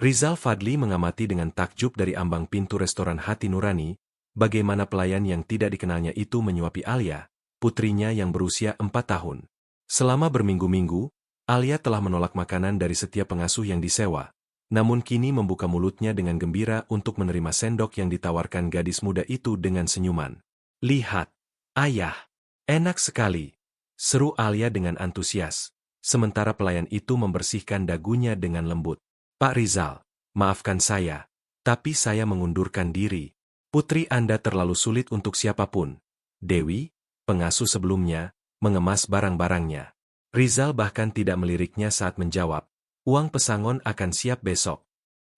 Rizal Fadli mengamati dengan takjub dari ambang pintu restoran Hati Nurani, bagaimana pelayan yang tidak dikenalnya itu menyuapi Alia, putrinya yang berusia 4 tahun. Selama berminggu-minggu, Alia telah menolak makanan dari setiap pengasuh yang disewa, namun kini membuka mulutnya dengan gembira untuk menerima sendok yang ditawarkan gadis muda itu dengan senyuman. "Lihat, ayah, enak sekali," seru Alia dengan antusias, sementara pelayan itu membersihkan dagunya dengan lembut. "Pak Rizal, maafkan saya, tapi saya mengundurkan diri. Putri Anda terlalu sulit untuk siapapun." Dewi, pengasuh sebelumnya, mengemas barang-barangnya. Rizal bahkan tidak meliriknya saat menjawab, "Uang pesangon akan siap besok."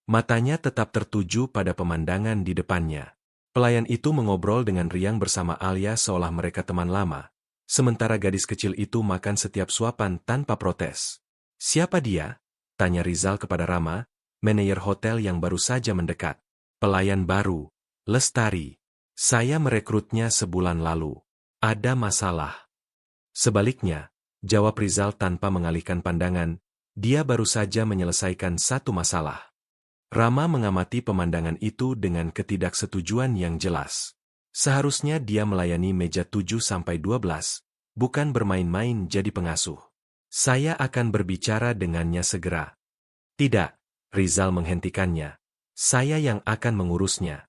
Matanya tetap tertuju pada pemandangan di depannya. Pelayan itu mengobrol dengan riang bersama Alia seolah mereka teman lama, sementara gadis kecil itu makan setiap suapan tanpa protes. "Siapa dia?" tanya Rizal kepada Rama, manajer hotel yang baru saja mendekat. "Pelayan baru, Lestari. Saya merekrutnya sebulan lalu. Ada masalah?" "Sebaliknya," jawab Rizal tanpa mengalihkan pandangan, "dia baru saja menyelesaikan satu masalah." Rama mengamati pemandangan itu dengan ketidaksetujuan yang jelas. Seharusnya dia melayani meja 7-12, bukan bermain-main jadi pengasuh. "Saya akan berbicara dengannya segera." "Tidak," Rizal menghentikannya. "Saya yang akan mengurusnya."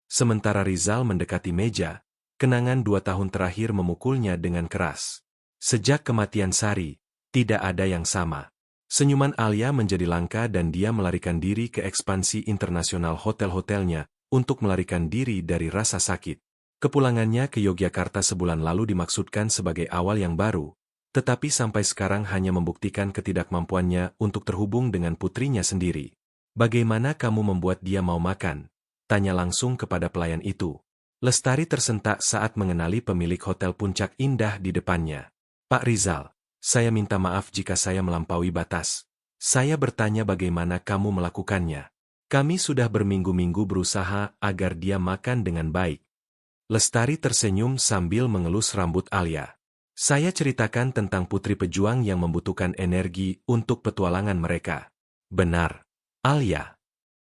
Sementara Rizal mendekati meja, kenangan 2 tahun terakhir memukulnya dengan keras. Sejak kematian Sari, tidak ada yang sama. Senyuman Alia menjadi langka dan dia melarikan diri ke ekspansi internasional hotel-hotelnya untuk melarikan diri dari rasa sakit. Kepulangannya ke Yogyakarta sebulan lalu dimaksudkan sebagai awal yang baru, tetapi sampai sekarang hanya membuktikan ketidakmampuannya untuk terhubung dengan putrinya sendiri. "Bagaimana kamu membuat dia mau makan?" tanya langsung kepada pelayan itu. Lestari tersentak saat mengenali pemilik hotel Puncak Indah di depannya. "Pak Rizal, saya minta maaf jika saya melampaui batas. Saya bertanya bagaimana kamu melakukannya. Kami sudah berminggu-minggu berusaha agar dia makan dengan baik." Lestari tersenyum sambil mengelus rambut Alia. "Saya ceritakan tentang putri pejuang yang membutuhkan energi untuk petualangan mereka." "Benar, Alia?"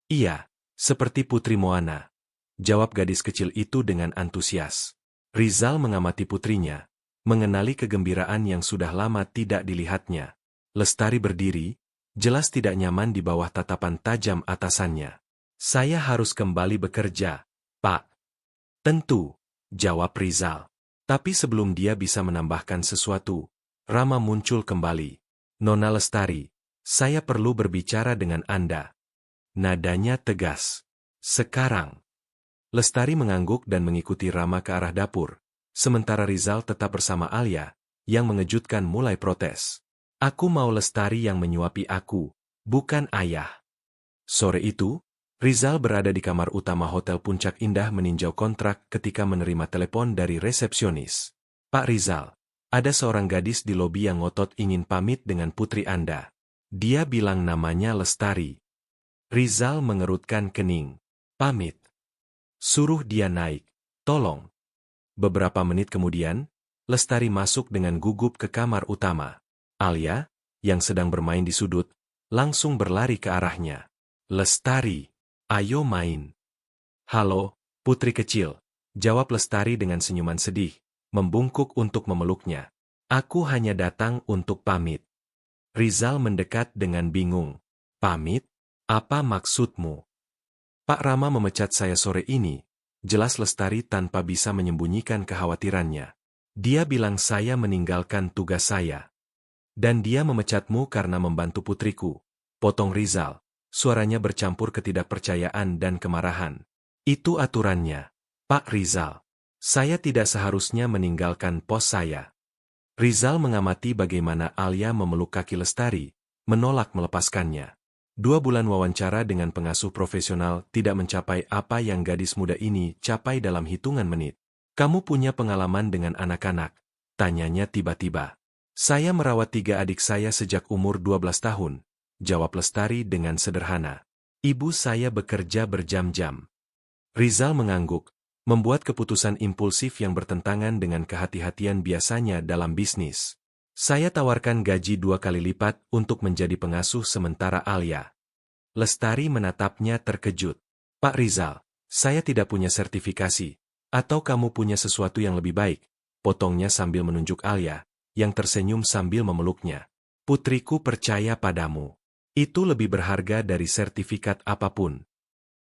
"Iya, seperti Putri Moana," jawab gadis kecil itu dengan antusias. Rizal mengamati putrinya, mengenali kegembiraan yang sudah lama tidak dilihatnya. Lestari berdiri, jelas tidak nyaman di bawah tatapan tajam atasannya. "Saya harus kembali bekerja, Pak." "Tentu," jawab Rizal. Tapi sebelum dia bisa menambahkan sesuatu, Rama muncul kembali. "Nona Lestari, saya perlu berbicara dengan Anda." Nadanya tegas. "Sekarang." Lestari mengangguk dan mengikuti Rama ke arah dapur, sementara Rizal tetap bersama Alia, yang mengejutkan mulai protes. "Aku mau Lestari yang menyuapi aku, bukan ayah." Sore itu, Rizal berada di kamar utama Hotel Puncak Indah meninjau kontrak ketika menerima telepon dari resepsionis. "Pak Rizal, ada seorang gadis di lobi yang ngotot ingin pamit dengan putri Anda. Dia bilang namanya Lestari." Rizal mengerutkan kening. "Pamit? Suruh dia naik, tolong." Beberapa menit kemudian, Lestari masuk dengan gugup ke kamar utama. Alia, yang sedang bermain di sudut, langsung berlari ke arahnya. "Lestari, ayo main." "Halo, putri kecil," jawab Lestari dengan senyuman sedih, membungkuk untuk memeluknya. "Aku hanya datang untuk pamit." Rizal mendekat dengan bingung. "Pamit? Apa maksudmu?" "Pak Rama memecat saya sore ini," jelas Lestari tanpa bisa menyembunyikan kekhawatirannya. "Dia bilang saya meninggalkan tugas saya. Dan dia memecatmu karena membantu putriku," potong Rizal. Suaranya bercampur ketidakpercayaan dan kemarahan. "Itu aturannya, Pak Rizal. Saya tidak seharusnya meninggalkan pos saya." Rizal mengamati bagaimana Alia memeluk kaki Lestari, menolak melepaskannya. 2 bulan wawancara dengan pengasuh profesional tidak mencapai apa yang gadis muda ini capai dalam hitungan menit. "Kamu punya pengalaman dengan anak-anak?" tanyanya tiba-tiba. "Saya merawat 3 adik saya sejak umur 12 tahun, jawab Lestari dengan sederhana. "Ibu saya bekerja berjam-jam." Rizal mengangguk, membuat keputusan impulsif yang bertentangan dengan kehati-hatian biasanya dalam bisnis. "Saya tawarkan gaji 2 kali lipat untuk menjadi pengasuh sementara Alia." Lestari menatapnya terkejut. Pak Rizal, saya tidak punya sertifikasi. Atau kamu punya sesuatu yang lebih baik? Potongnya sambil menunjuk Alia, yang tersenyum sambil memeluknya. Putriku percaya padamu. Itu lebih berharga dari sertifikat apapun.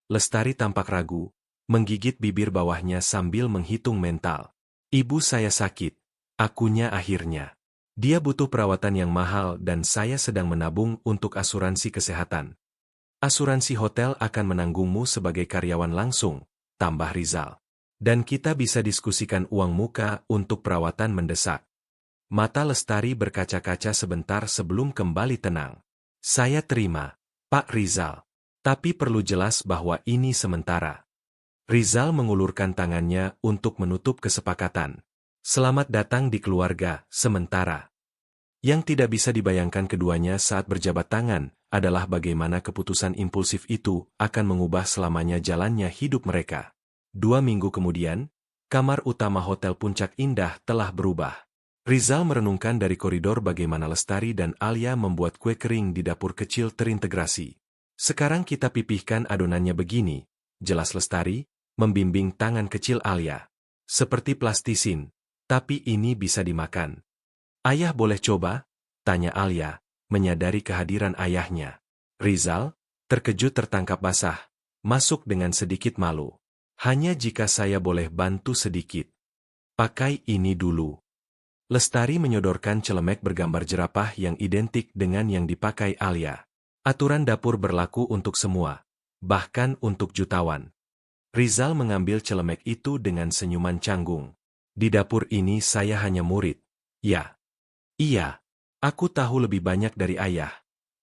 Lestari tampak ragu, menggigit bibir bawahnya sambil menghitung mental. Ibu saya sakit. Akunya akhirnya. Dia butuh perawatan yang mahal dan saya sedang menabung untuk asuransi kesehatan. Asuransi hotel akan menanggungmu sebagai karyawan langsung, tambah Rizal. Dan kita bisa diskusikan uang muka untuk perawatan mendesak. Mata Lestari berkaca-kaca sebentar sebelum kembali tenang. Saya terima, Pak Rizal. Tapi perlu jelas bahwa ini sementara. Rizal mengulurkan tangannya untuk menutup kesepakatan. Selamat datang di keluarga, sementara. Yang tidak bisa dibayangkan keduanya saat berjabat tangan, adalah bagaimana keputusan impulsif itu akan mengubah selamanya jalannya hidup mereka. 2 minggu kemudian, kamar utama Hotel Puncak Indah telah berubah. Rizal merenungkan dari koridor bagaimana Lestari dan Alia membuat kue kering di dapur kecil terintegrasi. Sekarang kita pipihkan adonannya begini, jelas Lestari, membimbing tangan kecil Alia. Seperti plastisin, tapi ini bisa dimakan. Ayah boleh coba? Tanya Alia, menyadari kehadiran ayahnya. Rizal, terkejut tertangkap basah, masuk dengan sedikit malu. Hanya jika saya boleh bantu sedikit. Pakai ini dulu. Lestari menyodorkan celemek bergambar jerapah yang identik dengan yang dipakai Alia. Aturan dapur berlaku untuk semua, bahkan untuk jutawan. Rizal mengambil celemek itu dengan senyuman canggung. Di dapur ini saya hanya murid. Ya. Iya. Aku tahu lebih banyak dari ayah.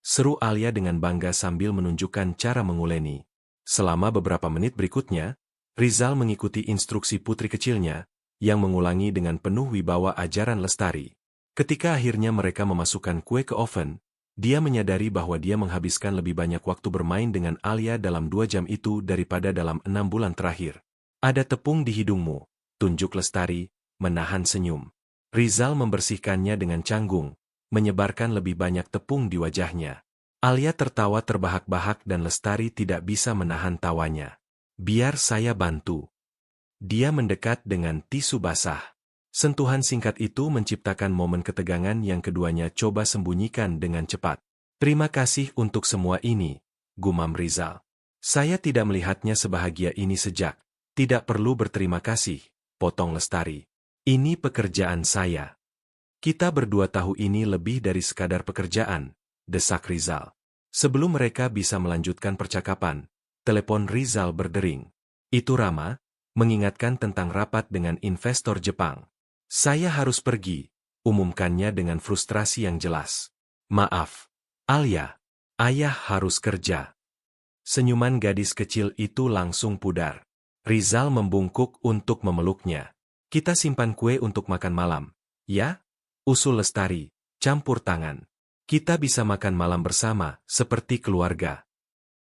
Seru Alia dengan bangga sambil menunjukkan cara menguleni. Selama beberapa menit berikutnya, Rizal mengikuti instruksi putri kecilnya, yang mengulangi dengan penuh wibawa ajaran Lestari. Ketika akhirnya mereka memasukkan kue ke oven, dia menyadari bahwa dia menghabiskan lebih banyak waktu bermain dengan Alia dalam 2 jam itu daripada dalam 6 bulan terakhir. Ada tepung di hidungmu, tunjuk Lestari, menahan senyum. Rizal membersihkannya dengan canggung, menyebarkan lebih banyak tepung di wajahnya. Alia tertawa terbahak-bahak dan Lestari tidak bisa menahan tawanya. Biar saya bantu. Dia mendekat dengan tisu basah. Sentuhan singkat itu menciptakan momen ketegangan yang keduanya coba sembunyikan dengan cepat. Terima kasih untuk semua ini, gumam Rizal. Saya tidak melihatnya sebahagia ini sejak. Tidak perlu berterima kasih, potong Lestari. Ini pekerjaan saya. Kita berdua tahu ini lebih dari sekadar pekerjaan, desak Rizal. Sebelum mereka bisa melanjutkan percakapan, telepon Rizal berdering. Itu Rama, mengingatkan tentang rapat dengan investor Jepang. Saya harus pergi, umumkannya dengan frustrasi yang jelas. Maaf, Alia, ayah harus kerja. Senyuman gadis kecil itu langsung pudar. Rizal membungkuk untuk memeluknya. Kita simpan kue untuk makan malam, ya? Usul Lestari, campur tangan. Kita bisa makan malam bersama, seperti keluarga.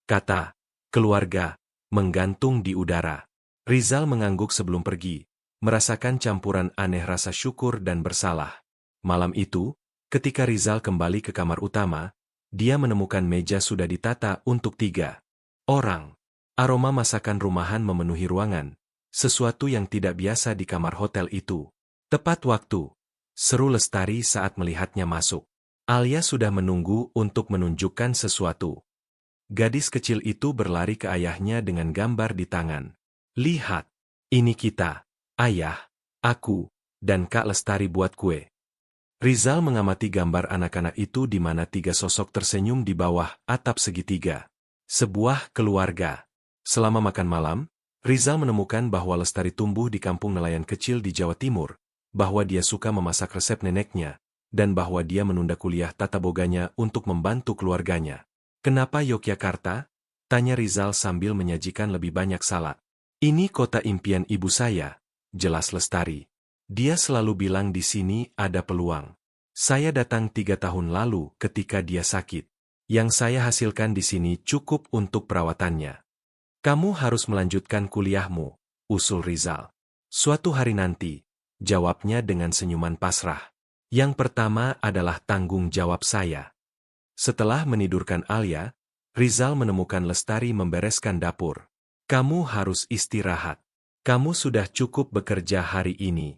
Kata, keluarga, menggantung di udara. Rizal mengangguk sebelum pergi, merasakan campuran aneh rasa syukur dan bersalah. Malam itu, ketika Rizal kembali ke kamar utama, dia menemukan meja sudah ditata untuk 3 orang. Aroma masakan rumahan memenuhi ruangan, sesuatu yang tidak biasa di kamar hotel itu. Tepat waktu, seru Lestari saat melihatnya masuk. Alia sudah menunggu untuk menunjukkan sesuatu. Gadis kecil itu berlari ke ayahnya dengan gambar di tangan. Lihat, ini kita, ayah, aku, dan Kak Lestari buat kue. Rizal mengamati gambar anak-anak itu di mana 3 sosok tersenyum di bawah atap segitiga. Sebuah keluarga. Selama makan malam, Rizal menemukan bahwa Lestari tumbuh di kampung nelayan kecil di Jawa Timur, bahwa dia suka memasak resep neneknya, dan bahwa dia menunda kuliah tata boganya untuk membantu keluarganya. Kenapa Yogyakarta? Tanya Rizal sambil menyajikan lebih banyak salad. Ini kota impian ibu saya, jelas Lestari. Dia selalu bilang di sini ada peluang. Saya datang 3 tahun lalu ketika dia sakit. Yang saya hasilkan di sini cukup untuk perawatannya. Kamu harus melanjutkan kuliahmu, usul Rizal. Suatu hari nanti, jawabnya dengan senyuman pasrah. Yang pertama adalah tanggung jawab saya. Setelah menidurkan Alia, Rizal menemukan Lestari membereskan dapur. Kamu harus istirahat. Kamu sudah cukup bekerja hari ini.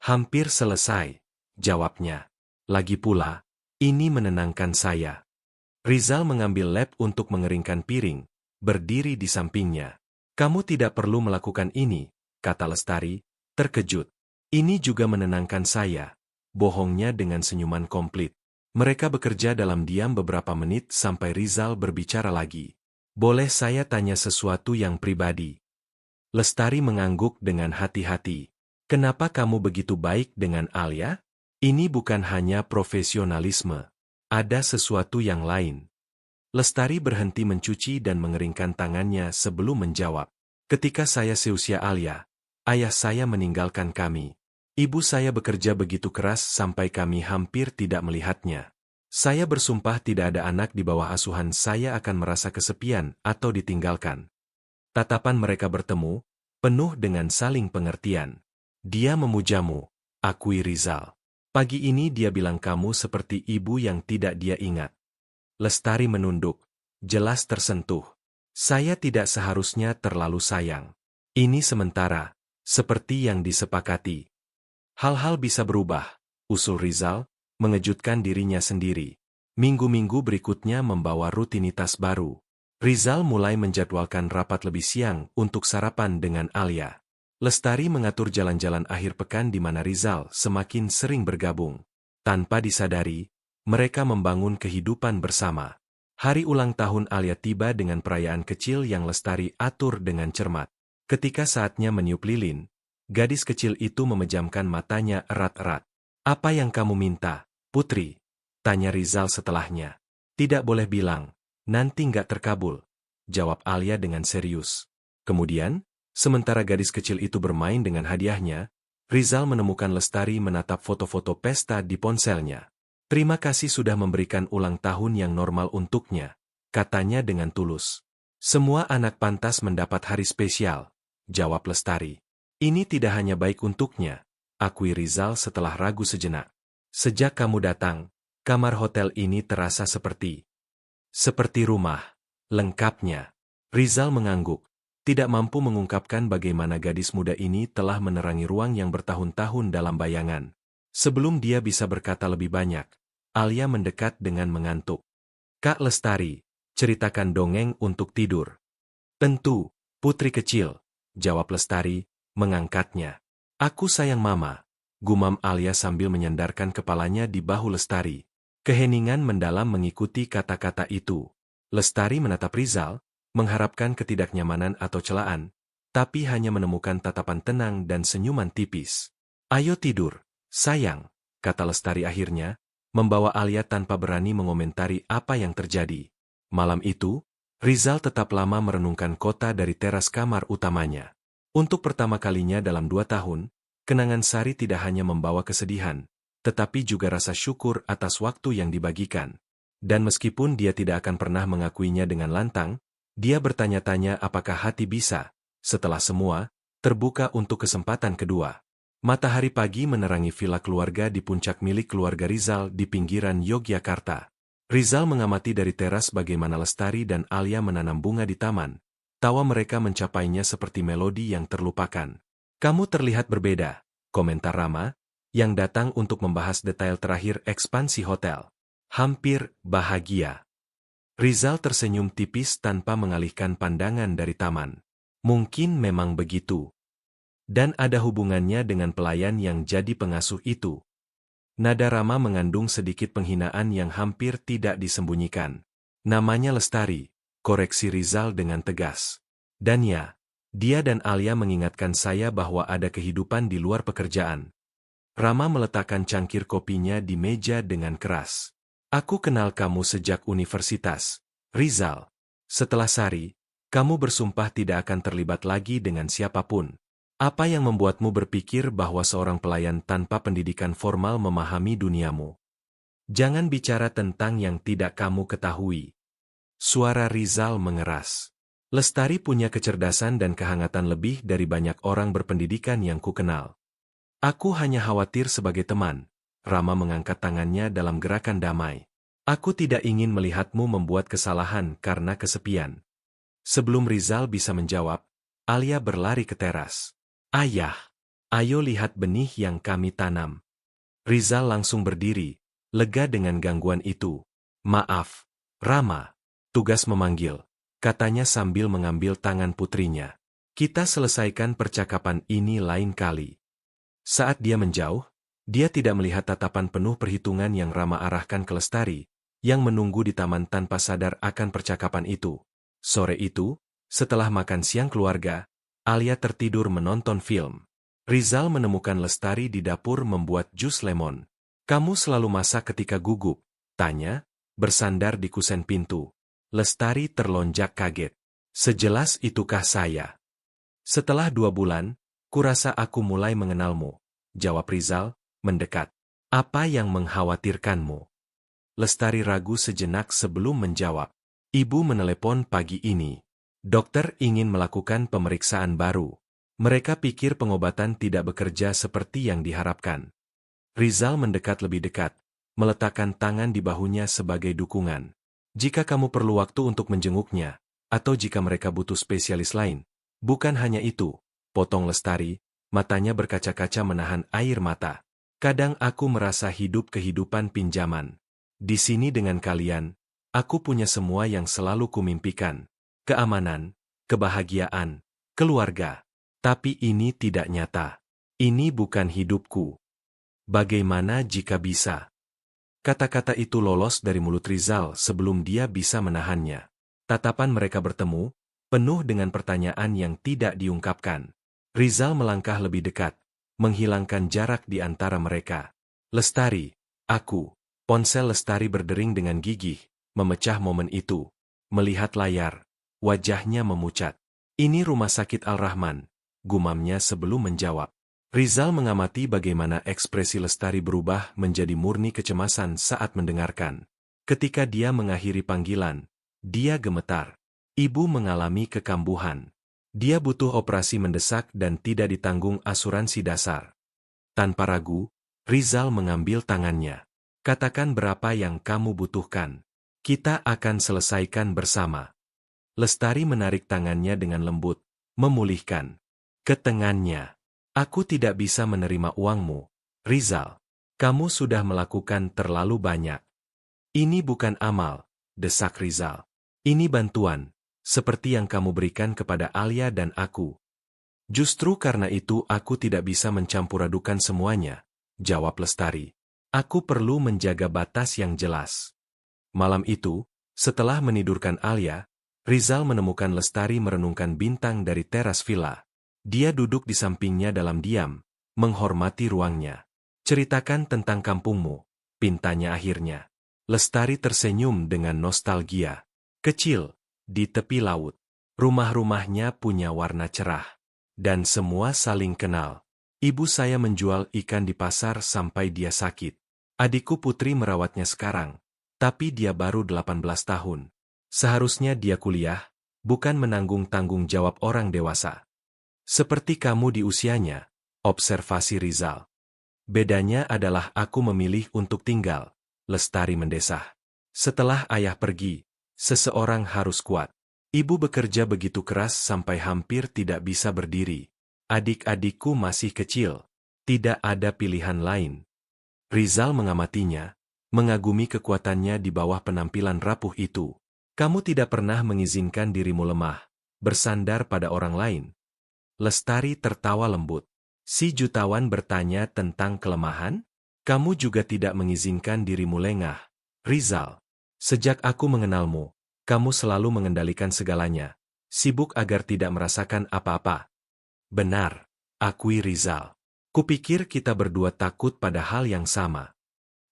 Hampir selesai, jawabnya. Lagi pula, ini menenangkan saya. Rizal mengambil lap untuk mengeringkan piring, berdiri di sampingnya. Kamu tidak perlu melakukan ini, kata Lestari, terkejut. Ini juga menenangkan saya. Bohongnya dengan senyuman komplit. Mereka bekerja dalam diam beberapa menit sampai Rizal berbicara lagi. Boleh saya tanya sesuatu yang pribadi? Lestari mengangguk dengan hati-hati. Kenapa kamu begitu baik dengan Alia? Ini bukan hanya profesionalisme. Ada sesuatu yang lain. Lestari berhenti mencuci dan mengeringkan tangannya sebelum menjawab. Ketika saya seusia Alia, ayah saya meninggalkan kami. Ibu saya bekerja begitu keras sampai kami hampir tidak melihatnya. Saya bersumpah tidak ada anak di bawah asuhan saya akan merasa kesepian atau ditinggalkan. Tatapan mereka bertemu, penuh dengan saling pengertian. Dia memujamu, akui Rizal. Pagi ini dia bilang kamu seperti ibu yang tidak dia ingat. Lestari menunduk, jelas tersentuh. Saya tidak seharusnya terlalu sayang. Ini sementara, seperti yang disepakati. Hal-hal bisa berubah, usul Rizal, mengejutkan dirinya sendiri. Minggu-minggu berikutnya membawa rutinitas baru. Rizal mulai menjadwalkan rapat lebih siang untuk sarapan dengan Alia. Lestari mengatur jalan-jalan akhir pekan di mana Rizal semakin sering bergabung. Tanpa disadari, mereka membangun kehidupan bersama. Hari ulang tahun Alia tiba dengan perayaan kecil yang Lestari atur dengan cermat. Ketika saatnya meniup lilin, gadis kecil itu memejamkan matanya erat-erat. Apa yang kamu minta, Putri? Tanya Rizal setelahnya. Tidak boleh bilang, nanti nggak terkabul, jawab Alia dengan serius. Kemudian, sementara gadis kecil itu bermain dengan hadiahnya, Rizal menemukan Lestari menatap foto-foto pesta di ponselnya. Terima kasih sudah memberikan ulang tahun yang normal untuknya, katanya dengan tulus. Semua anak pantas mendapat hari spesial, jawab Lestari. Ini tidak hanya baik untuknya, akui Rizal setelah ragu sejenak. Sejak kamu datang, kamar hotel ini terasa seperti rumah, lengkapnya. Rizal mengangguk, tidak mampu mengungkapkan bagaimana gadis muda ini telah menerangi ruang yang bertahun-tahun dalam bayangan. Sebelum dia bisa berkata lebih banyak, Alia mendekat dengan mengantuk. Kak Lestari, ceritakan dongeng untuk tidur. Tentu, putri kecil, jawab Lestari, mengangkatnya. Aku sayang mama, gumam Alia sambil menyandarkan kepalanya di bahu Lestari. Keheningan mendalam mengikuti kata-kata itu. Lestari menatap Rizal, mengharapkan ketidaknyamanan atau celaan, tapi hanya menemukan tatapan tenang dan senyuman tipis. Ayo tidur, sayang, kata Lestari akhirnya, membawa Alia tanpa berani mengomentari apa yang terjadi. Malam itu, Rizal tetap lama merenungkan kota dari teras kamar utamanya. Untuk pertama kalinya dalam 2 tahun, kenangan Sari tidak hanya membawa kesedihan, tetapi juga rasa syukur atas waktu yang dibagikan. Dan meskipun dia tidak akan pernah mengakuinya dengan lantang, dia bertanya-tanya apakah hati bisa, setelah semua, terbuka untuk kesempatan kedua. Matahari pagi menerangi villa keluarga di puncak milik keluarga Rizal di pinggiran Yogyakarta. Rizal mengamati dari teras bagaimana Lestari dan Alia menanam bunga di taman. Tawa mereka mencapainya seperti melodi yang terlupakan. Kamu terlihat berbeda, komentar Rama, yang datang untuk membahas detail terakhir ekspansi hotel. Hampir bahagia. Rizal tersenyum tipis tanpa mengalihkan pandangan dari taman. Mungkin memang begitu. Dan ada hubungannya dengan pelayan yang jadi pengasuh itu. Nada Rama mengandung sedikit penghinaan yang hampir tidak disembunyikan. Namanya Lestari, koreksi Rizal dengan tegas. Dan ya, dia dan Alia mengingatkan saya bahwa ada kehidupan di luar pekerjaan. Rama meletakkan cangkir kopinya di meja dengan keras. Aku kenal kamu sejak universitas, Rizal. Setelah Sari, kamu bersumpah tidak akan terlibat lagi dengan siapapun. Apa yang membuatmu berpikir bahwa seorang pelayan tanpa pendidikan formal memahami duniamu? Jangan bicara tentang yang tidak kamu ketahui. Suara Rizal mengeras. Lestari punya kecerdasan dan kehangatan lebih dari banyak orang berpendidikan yang kukenal. Aku hanya khawatir sebagai teman. Rama mengangkat tangannya dalam gerakan damai. Aku tidak ingin melihatmu membuat kesalahan karena kesepian. Sebelum Rizal bisa menjawab, Alia berlari ke teras. Ayah, ayo lihat benih yang kami tanam. Rizal langsung berdiri, lega dengan gangguan itu. Maaf, Rama, tugas memanggil, katanya sambil mengambil tangan putrinya. Kita selesaikan percakapan ini lain kali. Saat dia menjauh, dia tidak melihat tatapan penuh perhitungan yang Rama arahkan ke Lestari, yang menunggu di taman tanpa sadar akan percakapan itu. Sore itu, setelah makan siang keluarga, Alia tertidur menonton film. Rizal menemukan Lestari di dapur membuat jus lemon. Kamu selalu masak ketika gugup, tanya, bersandar di kusen pintu. Lestari terlonjak kaget. Sejelas itukah saya? Setelah 2 bulan, kurasa aku mulai mengenalmu, jawab Rizal, mendekat. Apa yang mengkhawatirkanmu? Lestari ragu sejenak sebelum menjawab. Ibu menelepon pagi ini. Dokter ingin melakukan pemeriksaan baru. Mereka pikir pengobatan tidak bekerja seperti yang diharapkan. Rizal mendekat lebih dekat, meletakkan tangan di bahunya sebagai dukungan. Jika kamu perlu waktu untuk menjenguknya, atau jika mereka butuh spesialis lain, bukan hanya itu, potong Lestari, matanya berkaca-kaca menahan air mata. Kadang aku merasa hidup kehidupan pinjaman. Di sini dengan kalian, aku punya semua yang selalu kumimpikan. Keamanan, kebahagiaan, keluarga. Tapi ini tidak nyata. Ini bukan hidupku. Bagaimana jika bisa? Kata-kata itu lolos dari mulut Rizal sebelum dia bisa menahannya. Tatapan mereka bertemu, penuh dengan pertanyaan yang tidak diungkapkan. Rizal melangkah lebih dekat, menghilangkan jarak di antara mereka. Lestari, aku. Ponsel Lestari berdering dengan gigih, memecah momen itu. Melihat layar, wajahnya memucat. Ini rumah sakit Al-Rahman, gumamnya sebelum menjawab. Rizal mengamati bagaimana ekspresi Lestari berubah menjadi murni kecemasan saat mendengarkan. Ketika dia mengakhiri panggilan, dia gemetar. Ibu mengalami kekambuhan. Dia butuh operasi mendesak dan tidak ditanggung asuransi dasar. Tanpa ragu, Rizal mengambil tangannya. Katakan berapa yang kamu butuhkan. Kita akan selesaikan bersama. Lestari menarik tangannya dengan lembut, memulihkan ketengannya. Aku tidak bisa menerima uangmu, Rizal. Kamu sudah melakukan terlalu banyak. Ini bukan amal, desak Rizal. Ini bantuan, seperti yang kamu berikan kepada Alia dan aku. Justru karena itu aku tidak bisa mencampur adukan semuanya, jawab Lestari. Aku perlu menjaga batas yang jelas. Malam itu, setelah menidurkan Alia, Rizal menemukan Lestari merenungkan bintang dari teras villa. Dia duduk di sampingnya dalam diam, menghormati ruangnya. Ceritakan tentang kampungmu, pintanya akhirnya. Lestari tersenyum dengan nostalgia. Kecil, di tepi laut. Rumah-rumahnya punya warna cerah. Dan semua saling kenal. Ibu saya menjual ikan di pasar sampai dia sakit. Adikku Putri merawatnya sekarang, tapi dia baru 18 tahun. Seharusnya dia kuliah, bukan menanggung tanggung jawab orang dewasa. Seperti kamu di usianya, observasi Rizal. Bedanya adalah aku memilih untuk tinggal, Lestari mendesah. Setelah ayah pergi, seseorang harus kuat. Ibu bekerja begitu keras sampai hampir tidak bisa berdiri. Adik-adikku masih kecil, tidak ada pilihan lain. Rizal mengamatinya, mengagumi kekuatannya di bawah penampilan rapuh itu. Kamu tidak pernah mengizinkan dirimu lemah, bersandar pada orang lain. Lestari tertawa lembut. Si jutawan bertanya tentang kelemahan? Kamu juga tidak mengizinkan dirimu lengah, Rizal. Sejak aku mengenalmu, kamu selalu mengendalikan segalanya, sibuk agar tidak merasakan apa-apa. Benar, akui Rizal. Kupikir kita berdua takut pada hal yang sama.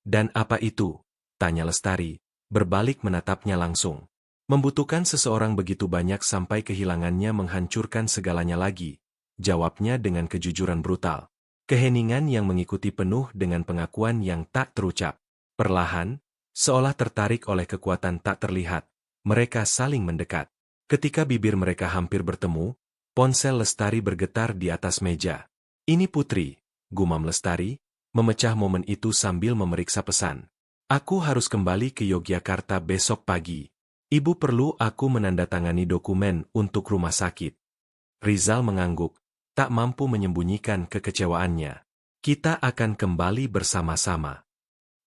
Dan apa itu? Tanya Lestari, berbalik menatapnya langsung. Membutuhkan seseorang begitu banyak sampai kehilangannya menghancurkan segalanya lagi. Jawabnya dengan kejujuran brutal. Keheningan yang mengikuti penuh dengan pengakuan yang tak terucap. Perlahan, seolah tertarik oleh kekuatan tak terlihat, mereka saling mendekat. Ketika bibir mereka hampir bertemu, ponsel Lestari bergetar di atas meja. Ini Putri, gumam Lestari, memecah momen itu sambil memeriksa pesan. Aku harus kembali ke Yogyakarta besok pagi. Ibu perlu aku menandatangani dokumen untuk rumah sakit. Rizal mengangguk, tak mampu menyembunyikan kekecewaannya. Kita akan kembali bersama-sama.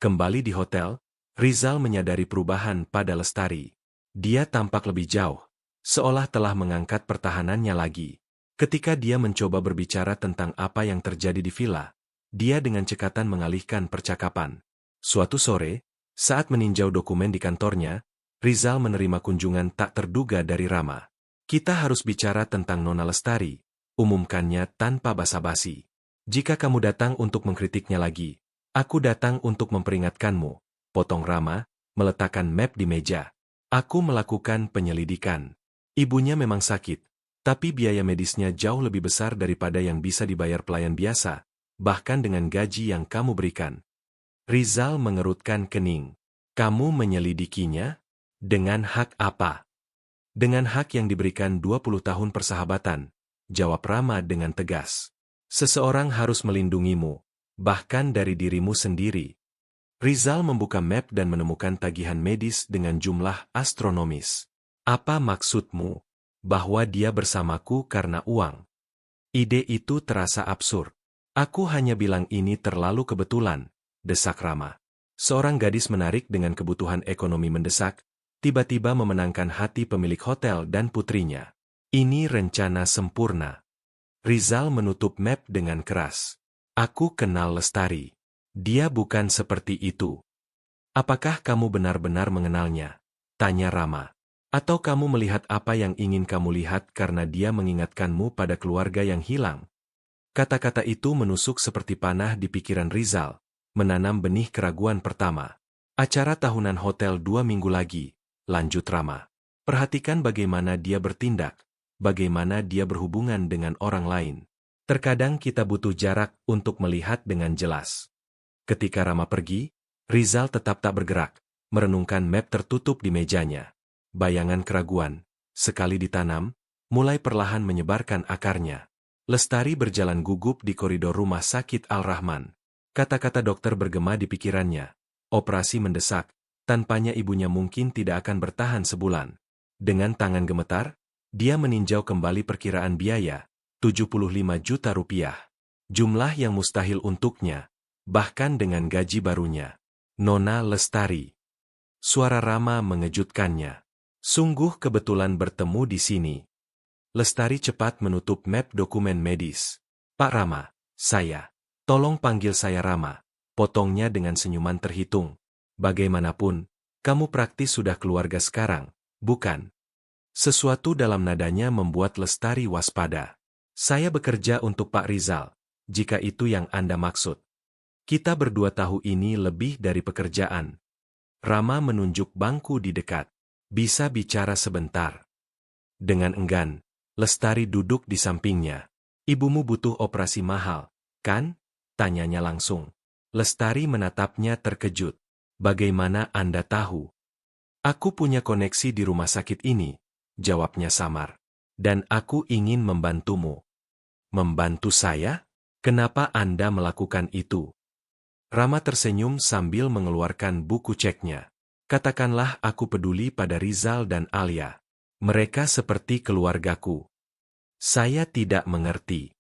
Kembali di hotel, Rizal menyadari perubahan pada Lestari. Dia tampak lebih jauh, seolah telah mengangkat pertahanannya lagi. Ketika dia mencoba berbicara tentang apa yang terjadi di villa, dia dengan cekatan mengalihkan percakapan. Suatu sore, saat meninjau dokumen di kantornya, Rizal menerima kunjungan tak terduga dari Rama. Kita harus bicara tentang Nona Lestari, umumkannya tanpa basa-basi. Jika kamu datang untuk mengkritiknya lagi, aku datang untuk memperingatkanmu, potong Rama, meletakkan map di meja. Aku melakukan penyelidikan. Ibunya memang sakit, tapi biaya medisnya jauh lebih besar daripada yang bisa dibayar pelayan biasa, bahkan dengan gaji yang kamu berikan. Rizal mengerutkan kening. Kamu menyelidikinya? Dengan hak apa? Dengan hak yang diberikan 20 tahun persahabatan, jawab Rama dengan tegas. Seseorang harus melindungimu, bahkan dari dirimu sendiri. Rizal membuka map dan menemukan tagihan medis dengan jumlah astronomis. Apa maksudmu? Bahwa dia bersamaku karena uang. Ide itu terasa absurd. Aku hanya bilang ini terlalu kebetulan, desak Rama. Seorang gadis menarik dengan kebutuhan ekonomi mendesak, tiba-tiba memenangkan hati pemilik hotel dan putrinya. Ini rencana sempurna. Rizal menutup map dengan keras. Aku kenal Lestari. Dia bukan seperti itu. Apakah kamu benar-benar mengenalnya? Tanya Rama. Atau kamu melihat apa yang ingin kamu lihat karena dia mengingatkanmu pada keluarga yang hilang? Kata-kata itu menusuk seperti panah di pikiran Rizal, menanam benih keraguan pertama. Acara tahunan hotel 2 minggu lagi, lanjut Rama. Perhatikan bagaimana dia bertindak. Bagaimana dia berhubungan dengan orang lain. Terkadang kita butuh jarak untuk melihat dengan jelas. Ketika Rama pergi, Rizal tetap tak bergerak, merenungkan map tertutup di mejanya. Bayangan keraguan, sekali ditanam, mulai perlahan menyebarkan akarnya. Lestari berjalan gugup di koridor rumah sakit Al-Rahman. Kata-kata dokter bergema di pikirannya. Operasi mendesak, tanpanya ibunya mungkin tidak akan bertahan sebulan. Dengan tangan gemetar, dia meninjau kembali perkiraan biaya, 75 juta rupiah. Jumlah yang mustahil untuknya, bahkan dengan gaji barunya. Nona Lestari. Suara Rama mengejutkannya. Sungguh kebetulan bertemu di sini. Lestari cepat menutup map dokumen medis. Pak Rama, saya. Tolong panggil saya Rama. Potongnya dengan senyuman terhitung. Bagaimanapun, kamu praktis sudah keluarga sekarang, bukan? Sesuatu dalam nadanya membuat Lestari waspada. Saya bekerja untuk Pak Rizal, jika itu yang Anda maksud. Kita berdua tahu ini lebih dari pekerjaan. Rama menunjuk bangku di dekat. Bisa bicara sebentar. Dengan enggan, Lestari duduk di sampingnya. Ibumu butuh operasi mahal, kan? Tanyanya langsung. Lestari menatapnya terkejut. Bagaimana Anda tahu? Aku punya koneksi di rumah sakit ini. Jawabnya samar. Dan aku ingin membantumu. Membantu saya? Kenapa Anda melakukan itu? Rama tersenyum sambil mengeluarkan buku ceknya. Katakanlah aku peduli pada Rizal dan Alia. Mereka seperti keluargaku. Saya tidak mengerti.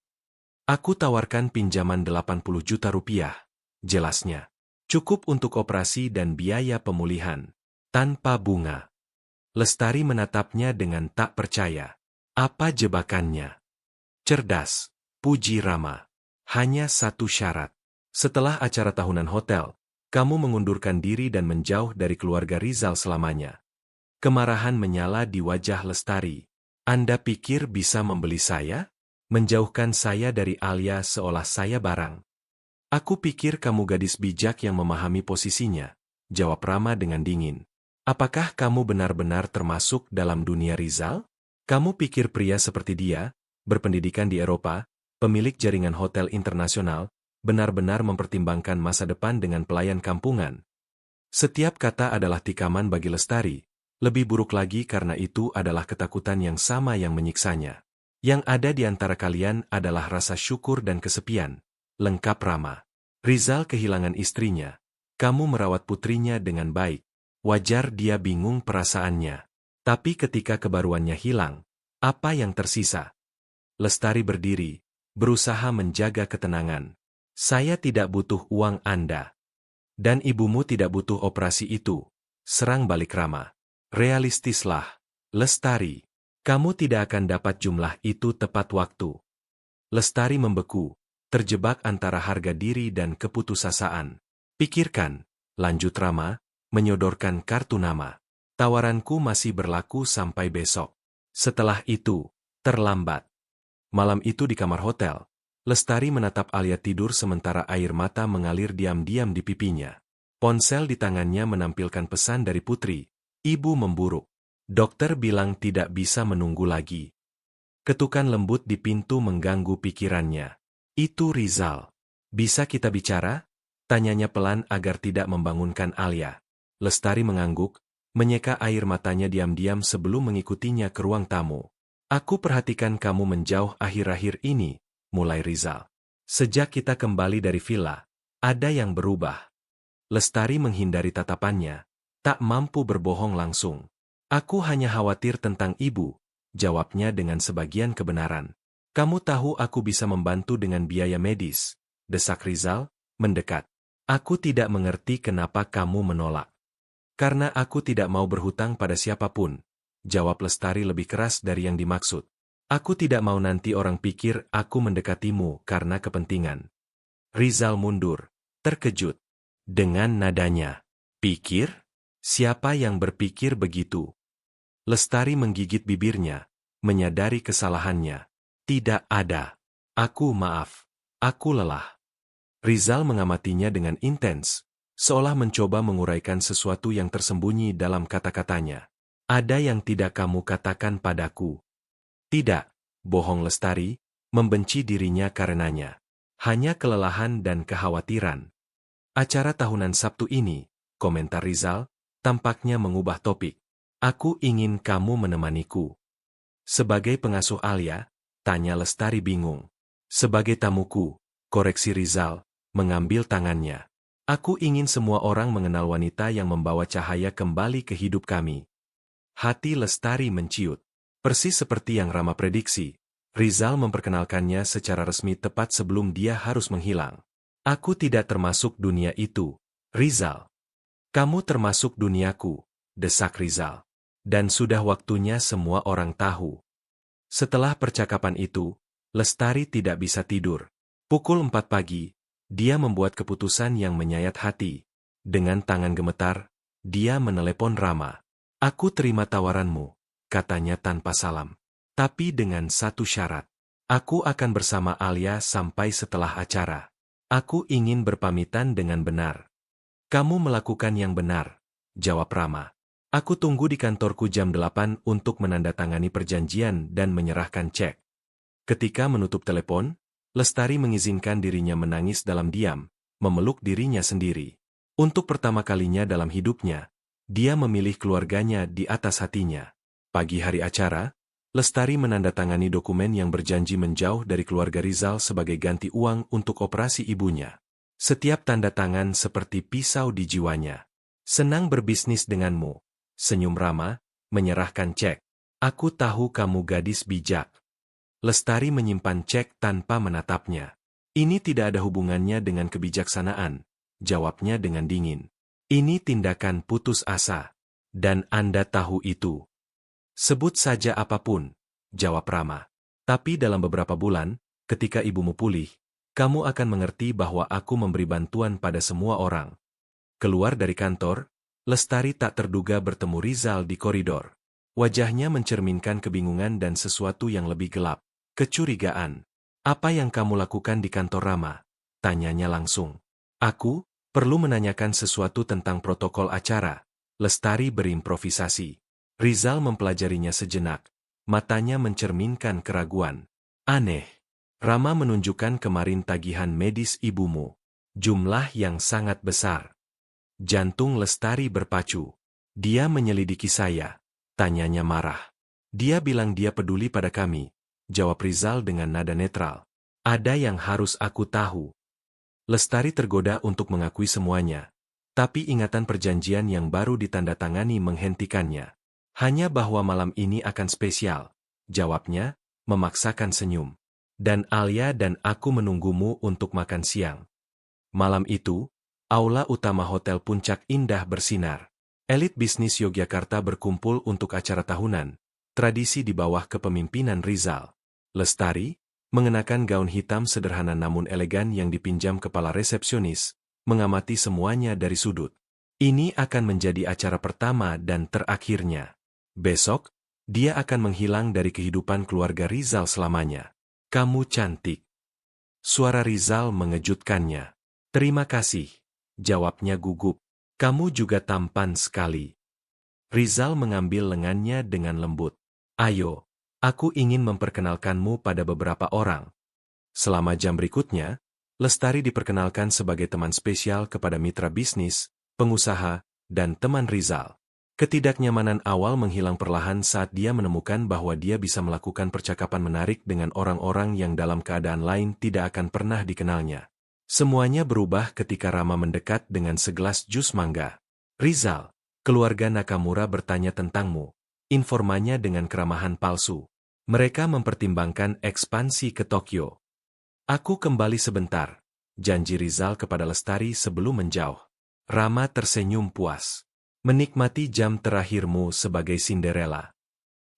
Aku tawarkan pinjaman 80 juta rupiah. Jelasnya. Cukup untuk operasi dan biaya pemulihan. Tanpa bunga. Lestari menatapnya dengan tak percaya. Apa jebakannya? Cerdas, puji Rama. Hanya satu syarat. Setelah acara tahunan hotel, kamu mengundurkan diri dan menjauh dari keluarga Rizal selamanya. Kemarahan menyala di wajah Lestari. Anda pikir bisa membeli saya? Menjauhkan saya dari Alia seolah saya barang. Aku pikir kamu gadis bijak yang memahami posisinya, jawab Rama dengan dingin. Apakah kamu benar-benar termasuk dalam dunia Rizal? Kamu pikir pria seperti dia, berpendidikan di Eropa, pemilik jaringan hotel internasional, benar-benar mempertimbangkan masa depan dengan pelayan kampungan? Setiap kata adalah tikaman bagi Lestari, lebih buruk lagi karena itu adalah ketakutan yang sama yang menyiksanya. Yang ada di antara kalian adalah rasa syukur dan kesepian. Lengkap Rama. Rizal kehilangan istrinya, Kamu merawat putrinya dengan baik. Wajar dia bingung perasaannya. Tapi ketika kebaruannya hilang, apa yang tersisa? Lestari berdiri, berusaha menjaga ketenangan. Saya tidak butuh uang Anda. Dan ibumu tidak butuh operasi itu. Serang balik Rama. Realistislah, Lestari. Kamu tidak akan dapat jumlah itu tepat waktu. Lestari membeku, terjebak antara harga diri dan keputusasaan. Pikirkan, lanjut Rama, menyodorkan kartu nama. Tawaranku masih berlaku sampai besok. Setelah itu, terlambat. Malam itu di kamar hotel, Lestari menatap Alia tidur sementara air mata mengalir diam-diam di pipinya. Ponsel di tangannya menampilkan pesan dari putri. Ibu memburuk. Dokter bilang tidak bisa menunggu lagi. Ketukan lembut di pintu mengganggu pikirannya. Itu Rizal. Bisa kita bicara? Tanyanya pelan agar tidak membangunkan Alia. Lestari mengangguk, menyeka air matanya diam-diam sebelum mengikutinya ke ruang tamu. Aku perhatikan kamu menjauh akhir-akhir ini, mulai Rizal. Sejak kita kembali dari villa, ada yang berubah. Lestari menghindari tatapannya, tak mampu berbohong langsung. Aku hanya khawatir tentang ibu, jawabnya dengan sebagian kebenaran. Kamu tahu aku bisa membantu dengan biaya medis, desak Rizal, mendekat. Aku tidak mengerti kenapa kamu menolak. Karena aku tidak mau berhutang pada siapapun, jawab Lestari lebih keras dari yang dimaksud. Aku tidak mau nanti orang pikir aku mendekatimu karena kepentingan. Rizal mundur, terkejut. Dengan nadanya, pikir? Siapa yang berpikir begitu? Lestari menggigit bibirnya, menyadari kesalahannya. Tidak ada. Maaf. Aku lelah. Rizal mengamatinya dengan intens, seolah mencoba menguraikan sesuatu yang tersembunyi dalam kata-katanya. Ada yang tidak kamu katakan padaku. Tidak, bohong Lestari, membenci dirinya karenanya. Hanya kelelahan dan kekhawatiran. Acara tahunan Sabtu ini, komentar Rizal, tampaknya mengubah topik. Aku ingin kamu menemaniku. Sebagai pengasuh Alia, tanya Lestari bingung. Sebagai tamuku, koreksi Rizal, mengambil tangannya. Aku ingin semua orang mengenal wanita yang membawa cahaya kembali ke hidup kami. Hati Lestari menciut. Persis seperti yang Rama prediksi, Rizal memperkenalkannya secara resmi tepat sebelum dia harus menghilang. Aku tidak termasuk dunia itu, Rizal. Kamu termasuk duniaku, desak Rizal. Dan sudah waktunya semua orang tahu. Setelah percakapan itu, Lestari tidak bisa tidur. Pukul 4 pagi, dia membuat keputusan yang menyayat hati. Dengan tangan gemetar, dia menelepon Rama. Aku terima tawaranmu, katanya tanpa salam. Tapi dengan satu syarat. Aku akan bersama Alia sampai setelah acara. Aku ingin berpamitan dengan benar. Kamu melakukan yang benar, jawab Rama. Aku tunggu di kantorku jam 8 untuk menandatangani perjanjian dan menyerahkan cek. Ketika menutup telepon, Lestari mengizinkan dirinya menangis dalam diam, memeluk dirinya sendiri. Untuk pertama kalinya dalam hidupnya, dia memilih keluarganya di atas hatinya. Pagi hari acara, Lestari menandatangani dokumen yang berjanji menjauh dari keluarga Rizal sebagai ganti uang untuk operasi ibunya. Setiap tanda tangan seperti pisau di jiwanya. Senang berbisnis denganmu, senyum Rama, menyerahkan cek. Aku tahu kamu gadis bijak. Lestari menyimpan cek tanpa menatapnya. Ini tidak ada hubungannya dengan kebijaksanaan, jawabnya dengan dingin. Ini tindakan putus asa. Dan Anda tahu itu. Sebut saja apapun, jawab Rama. Tapi dalam beberapa bulan, ketika ibumu pulih, kamu akan mengerti bahwa aku memberi bantuan pada semua orang. Keluar dari kantor, Lestari tak terduga bertemu Rizal di koridor. Wajahnya mencerminkan kebingungan dan sesuatu yang lebih gelap. Kecurigaan. Apa yang kamu lakukan di kantor Rama? Tanyanya langsung. Aku perlu menanyakan sesuatu tentang protokol acara. Lestari berimprovisasi. Rizal mempelajarinya sejenak. Matanya mencerminkan keraguan. Aneh. Rama menunjukkan kemarin tagihan medis ibumu. Jumlah yang sangat besar. Jantung Lestari berpacu. Dia menyelidiki saya. Tanyanya marah. Dia bilang dia peduli pada kami. Jawab Rizal dengan nada netral. Ada yang harus aku tahu. Lestari tergoda untuk mengakui semuanya. Tapi ingatan perjanjian yang baru ditandatangani menghentikannya. Hanya bahwa malam ini akan spesial, jawabnya, memaksakan senyum. Dan Alia dan aku menunggumu untuk makan siang. Malam itu, aula utama Hotel Puncak Indah bersinar. Elit bisnis Yogyakarta berkumpul untuk acara tahunan, tradisi di bawah kepemimpinan Rizal. Lestari, mengenakan gaun hitam sederhana namun elegan yang dipinjam kepala resepsionis, mengamati semuanya dari sudut. Ini akan menjadi acara pertama dan terakhirnya. Besok, dia akan menghilang dari kehidupan keluarga Rizal selamanya. Kamu cantik. Suara Rizal mengejutkannya. Terima kasih, jawabnya gugup. Kamu juga tampan sekali. Rizal mengambil lengannya dengan lembut. Ayo, aku ingin memperkenalkanmu pada beberapa orang. Selama jam berikutnya, Lestari diperkenalkan sebagai teman spesial kepada mitra bisnis, pengusaha, dan teman Rizal. Ketidaknyamanan awal menghilang perlahan saat dia menemukan bahwa dia bisa melakukan percakapan menarik dengan orang-orang yang dalam keadaan lain tidak akan pernah dikenalnya. Semuanya berubah ketika Rama mendekat dengan segelas jus mangga. Rizal, keluarga Nakamura bertanya tentangmu. Informannya dengan keramahan palsu. Mereka mempertimbangkan ekspansi ke Tokyo. Aku kembali sebentar, janji Rizal kepada Lestari sebelum menjauh. Rama tersenyum puas. Menikmati jam terakhirmu sebagai Cinderella.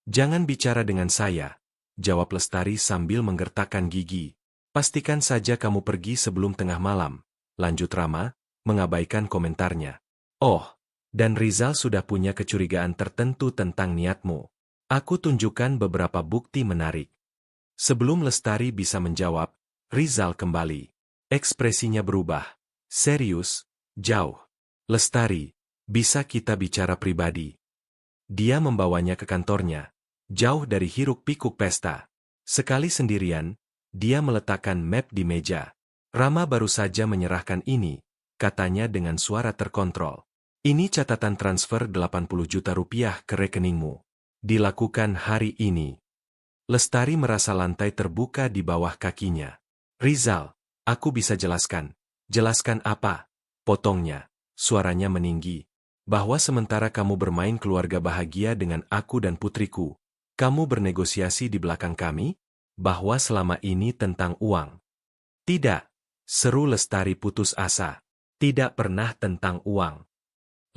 Jangan bicara dengan saya, jawab Lestari sambil menggertakkan gigi. Pastikan saja kamu pergi sebelum tengah malam, lanjut Rama, mengabaikan komentarnya. Oh, dan Rizal sudah punya kecurigaan tertentu tentang niatmu. Aku tunjukkan beberapa bukti menarik. Sebelum Lestari bisa menjawab, Rizal kembali. Ekspresinya berubah. Serius, jauh. Lestari, bisa kita bicara pribadi. Dia membawanya ke kantornya, jauh dari hiruk-pikuk pesta. Sekali sendirian, dia meletakkan map di meja. Rama baru saja menyerahkan ini, katanya dengan suara terkontrol. Ini catatan transfer 80 juta rupiah ke rekeningmu. Dilakukan hari ini. Lestari merasa lantai terbuka di bawah kakinya. Rizal, aku bisa jelaskan. Jelaskan apa? Potongnya, suaranya meninggi. Bahwa sementara kamu bermain keluarga bahagia dengan aku dan putriku, kamu bernegosiasi di belakang kami? Bahwa selama ini tentang uang. Tidak, seru Lestari putus asa. Tidak pernah tentang uang.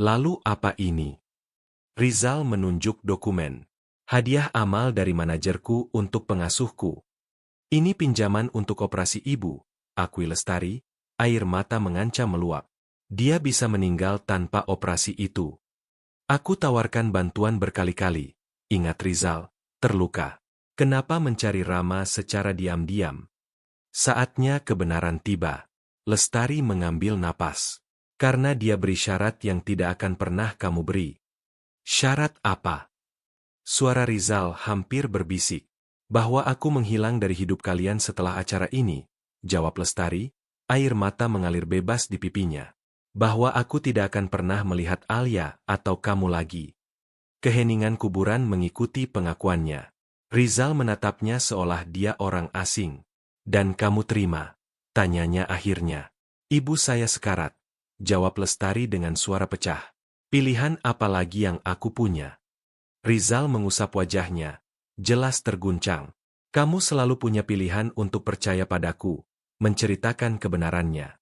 Lalu apa ini? Rizal menunjuk dokumen. Hadiah amal dari manajerku untuk pengasuhku. Ini pinjaman untuk operasi ibu, akui Lestari, air mata mengancam meluap. Dia bisa meninggal tanpa operasi itu. Aku tawarkan bantuan berkali-kali, ingat Rizal, terluka. Kenapa mencari Rama secara diam-diam? Saatnya kebenaran tiba. Lestari mengambil napas. Karena dia beri syarat yang tidak akan pernah kamu beri. Syarat apa? Suara Rizal hampir berbisik. Bahwa aku menghilang dari hidup kalian setelah acara ini, jawab Lestari, air mata mengalir bebas di pipinya. Bahwa aku tidak akan pernah melihat Alia atau kamu lagi. Keheningan kuburan mengikuti pengakuannya. Rizal menatapnya seolah dia orang asing. Dan kamu terima? Tanyanya akhirnya. Ibu saya sekarat, jawab Lestari dengan suara pecah. Pilihan apa lagi yang aku punya? Rizal mengusap wajahnya. Jelas terguncang. Kamu selalu punya pilihan untuk percaya padaku, menceritakan kebenarannya.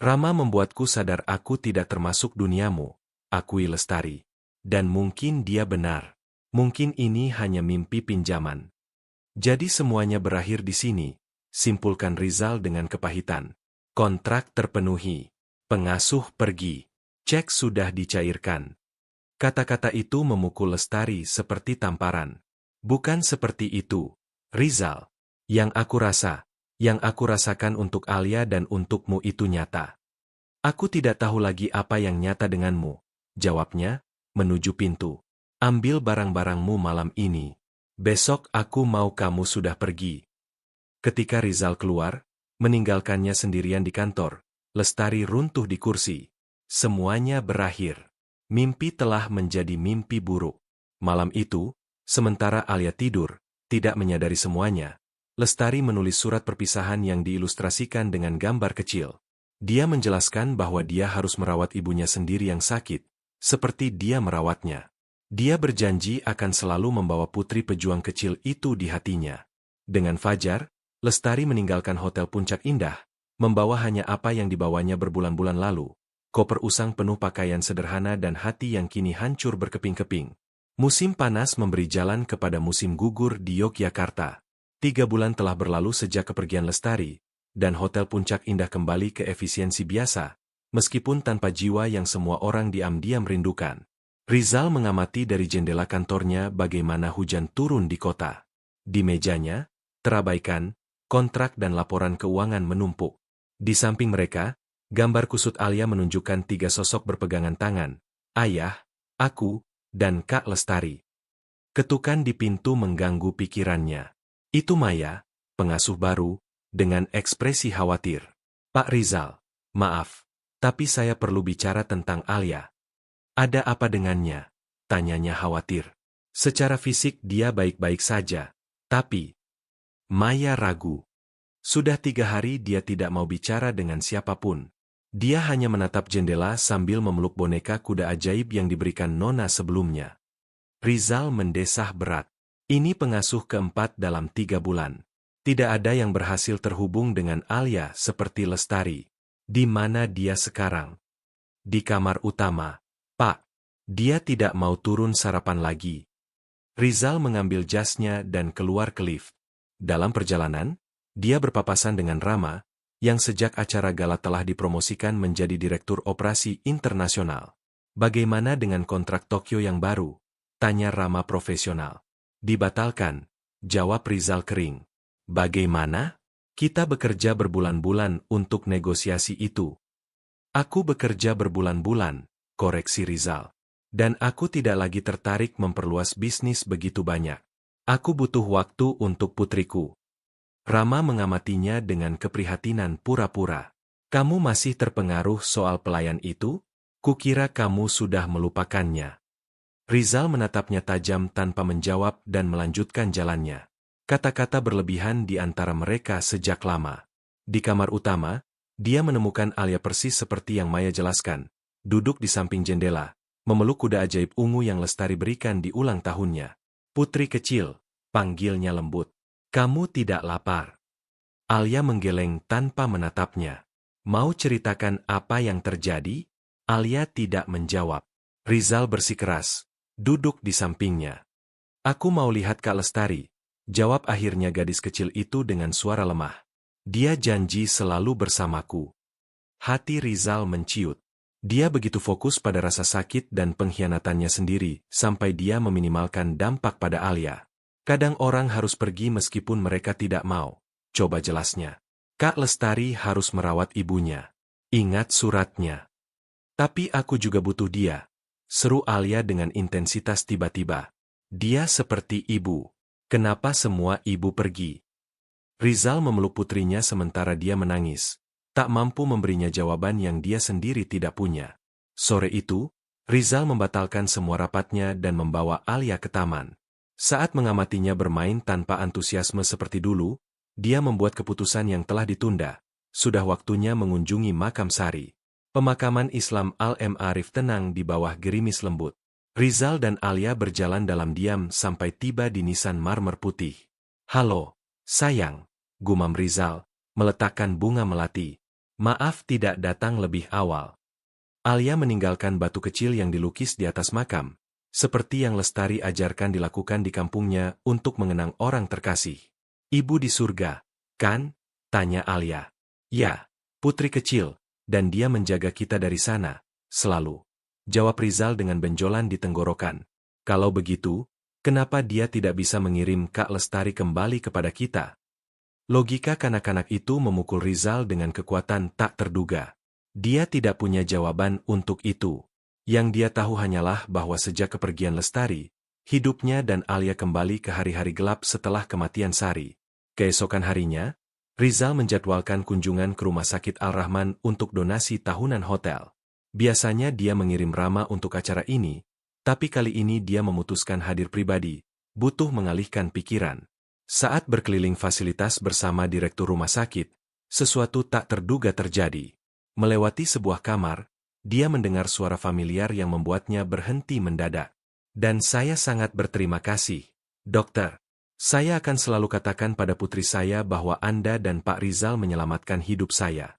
Rama membuatku sadar aku tidak termasuk duniamu, akui Lestari. Dan mungkin dia benar. Mungkin ini hanya mimpi pinjaman. Jadi semuanya berakhir di sini, simpulkan Rizal dengan kepahitan. Kontrak terpenuhi. Pengasuh pergi. Cek sudah dicairkan. Kata-kata itu memukul Lestari seperti tamparan. Bukan seperti itu, Rizal. Yang aku rasakan untuk Alia dan untukmu itu nyata. Aku tidak tahu lagi apa yang nyata denganmu, jawabnya, menuju pintu. Ambil barang-barangmu malam ini. Besok aku mau kamu sudah pergi. Ketika Rizal keluar, meninggalkannya sendirian di kantor, Lestari runtuh di kursi. Semuanya berakhir. Mimpi telah menjadi mimpi buruk. Malam itu, sementara Alia tidur, tidak menyadari semuanya, Lestari menulis surat perpisahan yang diilustrasikan dengan gambar kecil. Dia menjelaskan bahwa dia harus merawat ibunya sendiri yang sakit, seperti dia merawatnya. Dia berjanji akan selalu membawa putri pejuang kecil itu di hatinya. Dengan fajar, Lestari meninggalkan Hotel Puncak Indah, membawa hanya apa yang dibawanya berbulan-bulan lalu. Koper usang penuh pakaian sederhana dan hati yang kini hancur berkeping-keping. Musim panas memberi jalan kepada musim gugur di Yogyakarta. 3 bulan telah berlalu sejak kepergian Lestari, dan Hotel Puncak Indah kembali ke efisiensi biasa, meskipun tanpa jiwa yang semua orang diam-diam rindukan. Rizal mengamati dari jendela kantornya bagaimana hujan turun di kota. Di mejanya, terabaikan, kontrak dan laporan keuangan menumpuk. Di samping mereka, gambar kusut Alia menunjukkan 3 sosok berpegangan tangan, ayah, aku, dan Kak Lestari. Ketukan di pintu mengganggu pikirannya. Itu Maya, pengasuh baru, dengan ekspresi khawatir. Pak Rizal, maaf, tapi saya perlu bicara tentang Alia. Ada apa dengannya? Tanyanya khawatir. Secara fisik dia baik-baik saja, tapi Maya ragu. Sudah 3 hari dia tidak mau bicara dengan siapapun. Dia hanya menatap jendela sambil memeluk boneka kuda ajaib yang diberikan Nona sebelumnya. Rizal mendesah berat. Ini pengasuh keempat dalam 3 bulan. Tidak ada yang berhasil terhubung dengan Alia seperti Lestari. Di mana dia sekarang? Di kamar utama. Pak, dia tidak mau turun sarapan lagi. Rizal mengambil jasnya dan keluar ke lift. Dalam perjalanan, dia berpapasan dengan Rama, yang sejak acara gala telah dipromosikan menjadi Direktur Operasi Internasional. Bagaimana dengan kontrak Tokyo yang baru? Tanya Rama profesional. Dibatalkan, jawab Rizal kering. Bagaimana? Kita bekerja berbulan-bulan untuk negosiasi itu. Aku bekerja berbulan-bulan, koreksi Rizal. Dan aku tidak lagi tertarik memperluas bisnis begitu banyak. Aku butuh waktu untuk putriku. Rama mengamatinya dengan keprihatinan pura-pura. Kamu masih terpengaruh soal pelayan itu? Kukira kamu sudah melupakannya. Rizal menatapnya tajam tanpa menjawab dan melanjutkan jalannya. Kata-kata berlebihan di antara mereka sejak lama. Di kamar utama, dia menemukan Alia persis seperti yang Maya jelaskan. Duduk di samping jendela, memeluk kuda ajaib ungu yang Lestari berikan di ulang tahunnya. Putri kecil, panggilnya lembut. Kamu tidak lapar? Alia menggeleng tanpa menatapnya. Mau ceritakan apa yang terjadi? Alia tidak menjawab. Rizal bersikeras, duduk di sampingnya. Aku mau lihat Kak Lestari, jawab akhirnya gadis kecil itu dengan suara lemah. Dia janji selalu bersamaku. Hati Rizal menciut. Dia begitu fokus pada rasa sakit dan pengkhianatannya sendiri, sampai dia meminimalkan dampak pada Alia. Kadang orang harus pergi meskipun mereka tidak mau. Coba jelasnya. Kak Lestari harus merawat ibunya. Ingat suratnya. Tapi aku juga butuh dia. Seru Alia dengan intensitas tiba-tiba. Dia seperti ibu. Kenapa semua ibu pergi? Rizal memeluk putrinya sementara dia menangis. Tak mampu memberinya jawaban yang dia sendiri tidak punya. Sore itu, Rizal membatalkan semua rapatnya dan membawa Alia ke taman. Saat mengamatinya bermain tanpa antusiasme seperti dulu, dia membuat keputusan yang telah ditunda. Sudah waktunya mengunjungi makam Sari. Pemakaman Islam Al-M Arif tenang di bawah gerimis lembut. Rizal dan Alia berjalan dalam diam sampai tiba di nisan marmer putih. Halo, sayang, gumam Rizal, meletakkan bunga melati. Maaf tidak datang lebih awal. Alia meninggalkan batu kecil yang dilukis di atas makam. Seperti yang Lestari ajarkan dilakukan di kampungnya untuk mengenang orang terkasih. Ibu di surga, kan? Tanya Alia. Ya, putri kecil, dan dia menjaga kita dari sana, selalu. Jawab Rizal dengan benjolan di tenggorokan. Kalau begitu, kenapa dia tidak bisa mengirim Kak Lestari kembali kepada kita? Logika kanak-kanak itu memukul Rizal dengan kekuatan tak terduga. Dia tidak punya jawaban untuk itu. Yang dia tahu hanyalah bahwa sejak kepergian Lestari, hidupnya dan Alia kembali ke hari-hari gelap setelah kematian Sari. Keesokan harinya, Rizal menjadwalkan kunjungan ke Rumah Sakit Al-Rahman untuk donasi tahunan hotel. Biasanya dia mengirim Rama untuk acara ini, tapi kali ini dia memutuskan hadir pribadi, butuh mengalihkan pikiran. Saat berkeliling fasilitas bersama Direktur Rumah Sakit, sesuatu tak terduga terjadi. Melewati sebuah kamar, dia mendengar suara familiar yang membuatnya berhenti mendadak. Dan saya sangat berterima kasih, dokter. Saya akan selalu katakan pada putri saya bahwa Anda dan Pak Rizal menyelamatkan hidup saya.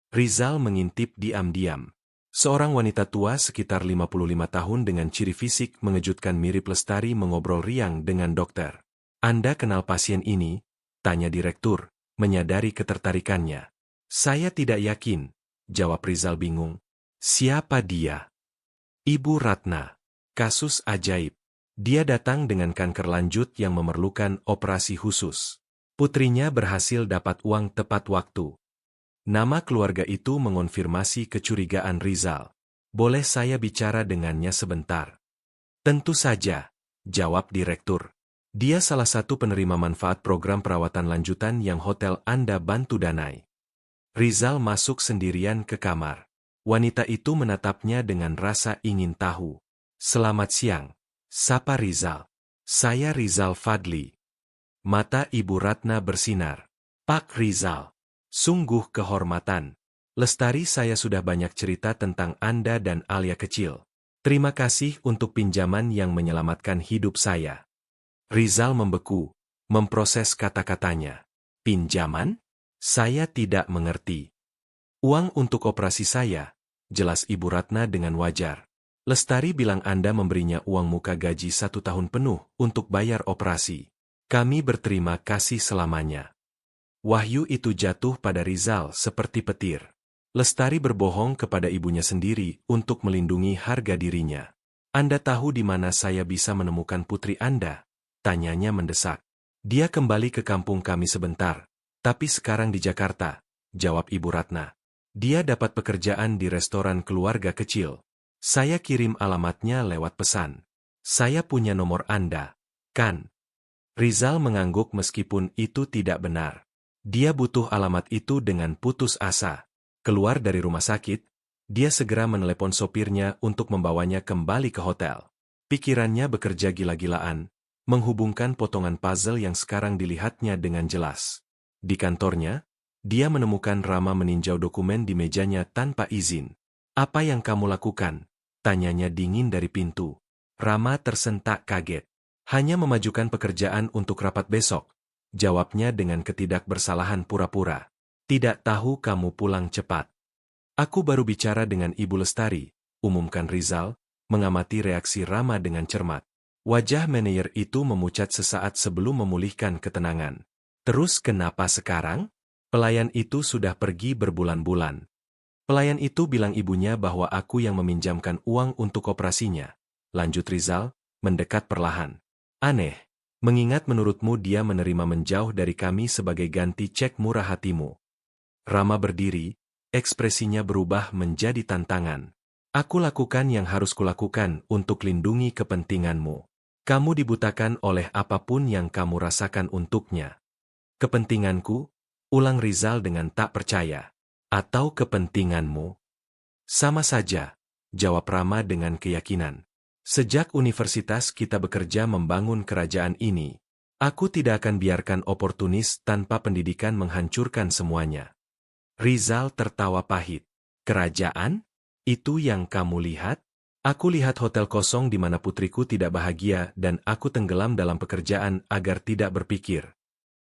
Rizal mengintip diam-diam. Seorang wanita tua sekitar 55 tahun dengan ciri fisik mengejutkan mirip Lestari mengobrol riang dengan dokter. Anda kenal pasien ini? Tanya direktur, menyadari ketertarikannya. Saya tidak yakin, jawab Rizal bingung. Siapa dia? Ibu Ratna. Kasus ajaib. Dia datang dengan kanker lanjut yang memerlukan operasi khusus. Putrinya berhasil dapat uang tepat waktu. Nama keluarga itu mengonfirmasi kecurigaan Rizal. Boleh saya bicara dengannya sebentar? Tentu saja, jawab direktur. Dia salah satu penerima manfaat program perawatan lanjutan yang hotel Anda bantu danai. Rizal masuk sendirian ke kamar. Wanita itu menatapnya dengan rasa ingin tahu. Selamat siang. Sapa Rizal. Saya Rizal Fadli. Mata Ibu Ratna bersinar. Pak Rizal. Sungguh kehormatan. Lestari saya sudah banyak cerita tentang Anda dan Alia kecil. Terima kasih untuk pinjaman yang menyelamatkan hidup saya. Rizal membeku, memproses kata-katanya. Pinjaman? Saya tidak mengerti. Uang untuk operasi saya, jelas Ibu Ratna dengan wajar. Lestari bilang Anda memberinya uang muka gaji 1 tahun penuh untuk bayar operasi. Kami berterima kasih selamanya. Wahyu itu jatuh pada Rizal seperti petir. Lestari berbohong kepada ibunya sendiri untuk melindungi harga dirinya. Anda tahu di mana saya bisa menemukan putri Anda? Tanyanya mendesak. Dia kembali ke kampung kami sebentar, tapi sekarang di Jakarta, jawab Ibu Ratna. Dia dapat pekerjaan di restoran keluarga kecil. Saya kirim alamatnya lewat pesan. Saya punya nomor Anda, kan? Rizal mengangguk meskipun itu tidak benar. Dia butuh alamat itu dengan putus asa. Keluar dari rumah sakit, dia segera menelepon sopirnya untuk membawanya kembali ke hotel. Pikirannya bekerja gila-gilaan, menghubungkan potongan puzzle yang sekarang dilihatnya dengan jelas. Di kantornya, dia menemukan Rama meninjau dokumen di mejanya tanpa izin. Apa yang kamu lakukan? Tanyanya dingin dari pintu. Rama tersentak kaget. Hanya memajukan pekerjaan untuk rapat besok. Jawabnya dengan ketidakbersalahan pura-pura. Tidak tahu kamu pulang cepat. Aku baru bicara dengan Ibu Lestari, umumkan Rizal, mengamati reaksi Rama dengan cermat. Wajah manajer itu memucat sesaat sebelum memulihkan ketenangan. Terus kenapa sekarang? Pelayan itu sudah pergi berbulan-bulan. Pelayan itu bilang ibunya bahwa aku yang meminjamkan uang untuk operasinya. Lanjut Rizal, mendekat perlahan. Aneh, mengingat menurutmu dia menerima menjauh dari kami sebagai ganti cek murah hatimu. Rama berdiri, ekspresinya berubah menjadi tantangan. Aku lakukan yang harus kulakukan untuk lindungi kepentinganmu. Kamu dibutakan oleh apapun yang kamu rasakan untuknya. Kepentinganku? Ulang Rizal dengan tak percaya. Atau kepentinganmu? Sama saja, jawab Rama dengan keyakinan. Sejak universitas kita bekerja membangun kerajaan ini, aku tidak akan biarkan oportunis tanpa pendidikan menghancurkan semuanya. Rizal tertawa pahit. Kerajaan? Itu yang kamu lihat? Aku lihat hotel kosong di mana putriku tidak bahagia dan aku tenggelam dalam pekerjaan agar tidak berpikir.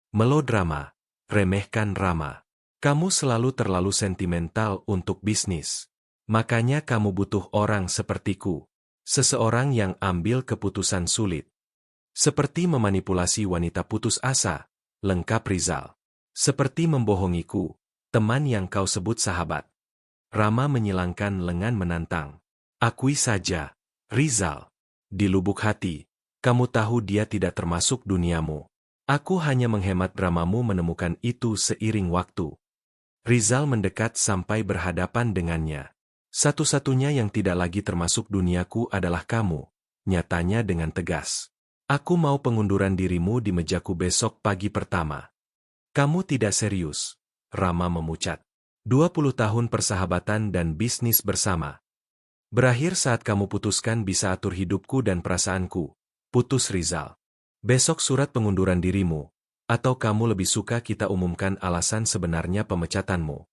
Melodrama, remehkan Rama. Kamu selalu terlalu sentimental untuk bisnis. Makanya kamu butuh orang sepertiku. Seseorang yang ambil keputusan sulit. Seperti memanipulasi wanita putus asa, lengkap Rizal. Seperti membohongiku, teman yang kau sebut sahabat. Rama menyilangkan lengan menantang. Akui saja, Rizal. Di lubuk hati, kamu tahu dia tidak termasuk duniamu. Aku hanya menghemat dramamu menemukan itu seiring waktu. Rizal mendekat sampai berhadapan dengannya. Satu-satunya yang tidak lagi termasuk duniaku adalah kamu, nyatanya dengan tegas. Aku mau pengunduran dirimu di mejaku besok pagi pertama. Kamu tidak serius, Rama memucat. 20 tahun persahabatan dan bisnis bersama. Berakhir saat kamu putuskan bisa atur hidupku dan perasaanku. Putus Rizal. Besok surat pengunduran dirimu. Atau kamu lebih suka kita umumkan alasan sebenarnya pemecatanmu?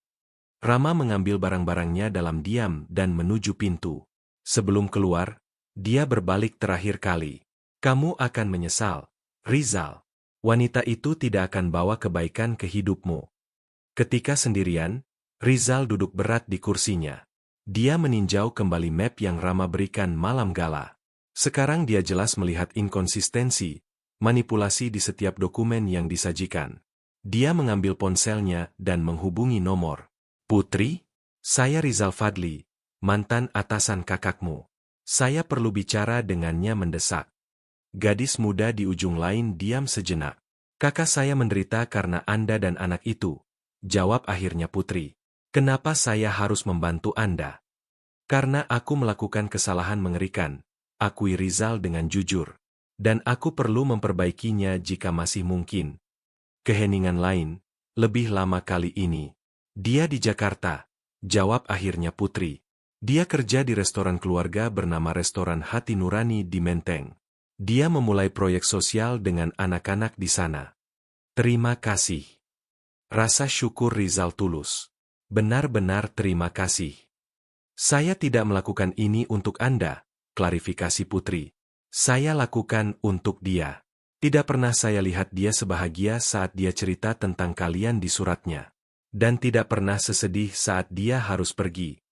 Rama mengambil barang-barangnya dalam diam dan menuju pintu. Sebelum keluar, dia berbalik terakhir kali. Kamu akan menyesal, Rizal. Wanita itu tidak akan bawa kebaikan ke hidupmu. Ketika sendirian, Rizal duduk berat di kursinya. Dia meninjau kembali map yang Rama berikan malam gala. Sekarang dia jelas melihat inkonsistensi, manipulasi di setiap dokumen yang disajikan. Dia mengambil ponselnya dan menghubungi nomor. Putri, saya Rizal Fadli, mantan atasan kakakmu. Saya perlu bicara dengannya mendesak. Gadis muda di ujung lain diam sejenak. Kakak saya menderita karena Anda dan anak itu, jawab akhirnya Putri. Kenapa saya harus membantu Anda? Karena aku melakukan kesalahan mengerikan, akui Rizal dengan jujur. Dan aku perlu memperbaikinya jika masih mungkin. Keheningan lain, lebih lama kali ini. Dia di Jakarta, jawab akhirnya Putri. Dia kerja di restoran keluarga bernama Restoran Hati Nurani di Menteng. Dia memulai proyek sosial dengan anak-anak di sana. Terima kasih. Rasa syukur Rizal tulus. Benar-benar terima kasih. Saya tidak melakukan ini untuk Anda, klarifikasi Putri. Saya lakukan untuk dia. Tidak pernah saya lihat dia sebahagia saat dia cerita tentang kalian di suratnya. Dan tidak pernah sesedih saat dia harus pergi.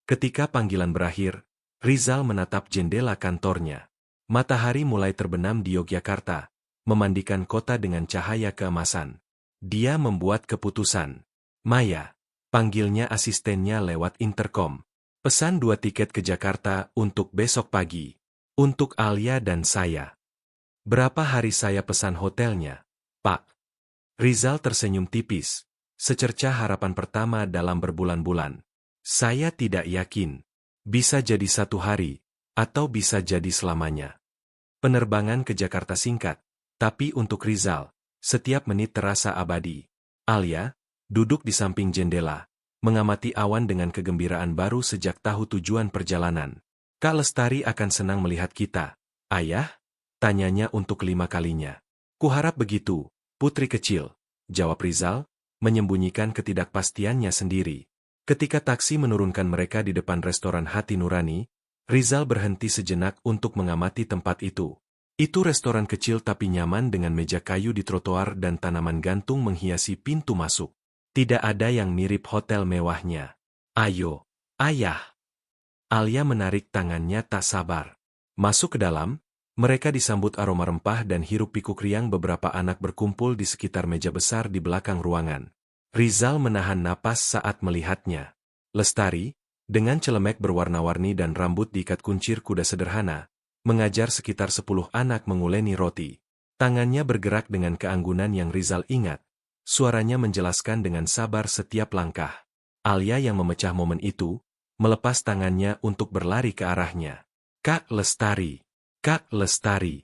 Ketika panggilan berakhir, Rizal menatap jendela kantornya. Matahari mulai terbenam di Yogyakarta, memandikan kota dengan cahaya keemasan. Dia membuat keputusan. Maya, panggilnya asistennya lewat interkom. Pesan 2 tiket ke Jakarta untuk besok pagi. Untuk Alia dan saya. Berapa hari saya pesan hotelnya, Pak? Rizal tersenyum tipis. Secercah harapan pertama dalam berbulan-bulan. Saya tidak yakin. Bisa jadi 1 hari, atau bisa jadi selamanya. Penerbangan ke Jakarta singkat, tapi untuk Rizal, setiap menit terasa abadi. Alia, duduk di samping jendela, mengamati awan dengan kegembiraan baru sejak tahu tujuan perjalanan. Kak Lestari akan senang melihat kita. Ayah? Tanyanya untuk 5 kalinya. Kuharap begitu, putri kecil, jawab Rizal, menyembunyikan ketidakpastiannya sendiri. Ketika taksi menurunkan mereka di depan restoran Hati Nurani, Rizal berhenti sejenak untuk mengamati tempat itu. Itu restoran kecil tapi nyaman dengan meja kayu di trotoar dan tanaman gantung menghiasi pintu masuk. Tidak ada yang mirip hotel mewahnya. Ayo, ayah. Alia menarik tangannya tak sabar. Masuk ke dalam, mereka disambut aroma rempah dan hiruk pikuk riang beberapa anak berkumpul di sekitar meja besar di belakang ruangan. Rizal menahan napas saat melihatnya. Lestari, dengan celemek berwarna-warni dan rambut diikat kuncir kuda sederhana, mengajar sekitar 10 anak menguleni roti. Tangannya bergerak dengan keanggunan yang Rizal ingat. Suaranya menjelaskan dengan sabar setiap langkah. Alia yang memecah momen itu, melepas tangannya untuk berlari ke arahnya. Kak Lestari! Kak Lestari!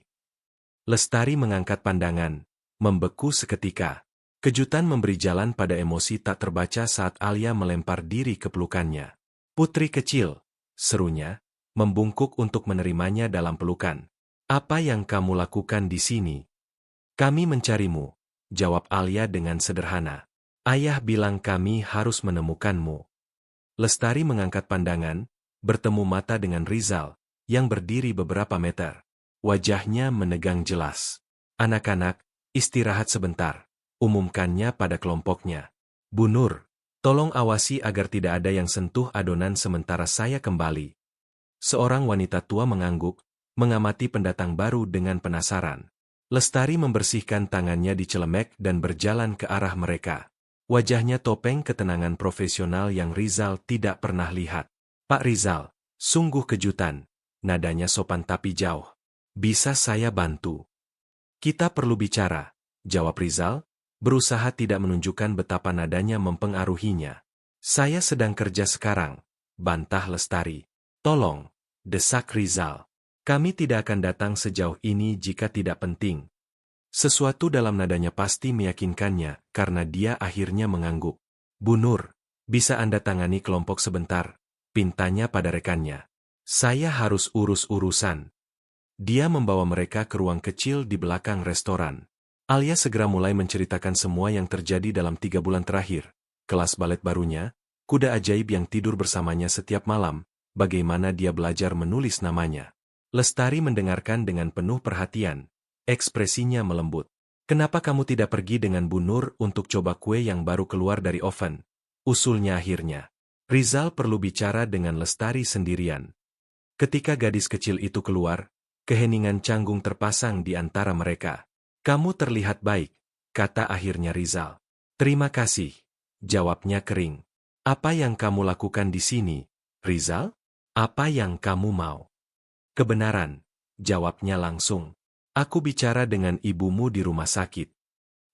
Lestari mengangkat pandangan, membeku seketika. Kejutan memberi jalan pada emosi tak terbaca saat Alia melempar diri ke pelukannya. Putri kecil, serunya, membungkuk untuk menerimanya dalam pelukan. Apa yang kamu lakukan di sini? Kami mencarimu, jawab Alia dengan sederhana. Ayah bilang kami harus menemukanmu. Lestari mengangkat pandangan, bertemu mata dengan Rizal, yang berdiri beberapa meter. Wajahnya menegang jelas. Anak-anak, istirahat sebentar, umumkannya pada kelompoknya. Bu Nur, tolong awasi agar tidak ada yang sentuh adonan sementara saya kembali. Seorang wanita tua mengangguk, mengamati pendatang baru dengan penasaran. Lestari membersihkan tangannya di celemek dan berjalan ke arah mereka. Wajahnya topeng ketenangan profesional yang Rizal tidak pernah lihat. Pak Rizal, sungguh kejutan. Nadanya sopan tapi jauh. Bisa saya bantu? Kita perlu bicara, jawab Rizal, berusaha tidak menunjukkan betapa nadanya mempengaruhinya. Saya sedang kerja sekarang, bantah Lestari. Tolong, desak Rizal. Kami tidak akan datang sejauh ini jika tidak penting. Sesuatu dalam nadanya pasti meyakinkannya, karena dia akhirnya mengangguk. Bu Nur, bisa Anda tangani kelompok sebentar? Pintanya pada rekannya. Saya harus urus urusan. Dia membawa mereka ke ruang kecil di belakang restoran. Alia segera mulai menceritakan semua yang terjadi dalam 3 bulan terakhir. Kelas balet barunya, kuda ajaib yang tidur bersamanya setiap malam, bagaimana dia belajar menulis namanya. Lestari mendengarkan dengan penuh perhatian. Ekspresinya melembut. Kenapa kamu tidak pergi dengan Bu Nur untuk coba kue yang baru keluar dari oven? Usulnya akhirnya. Rizal perlu bicara dengan Lestari sendirian. Ketika gadis kecil itu keluar, keheningan canggung terpasang di antara mereka. Kamu terlihat baik, kata akhirnya Rizal. Terima kasih, jawabnya kering. Apa yang kamu lakukan di sini, Rizal? Apa yang kamu mau? Kebenaran, jawabnya langsung. Aku bicara dengan ibumu di rumah sakit.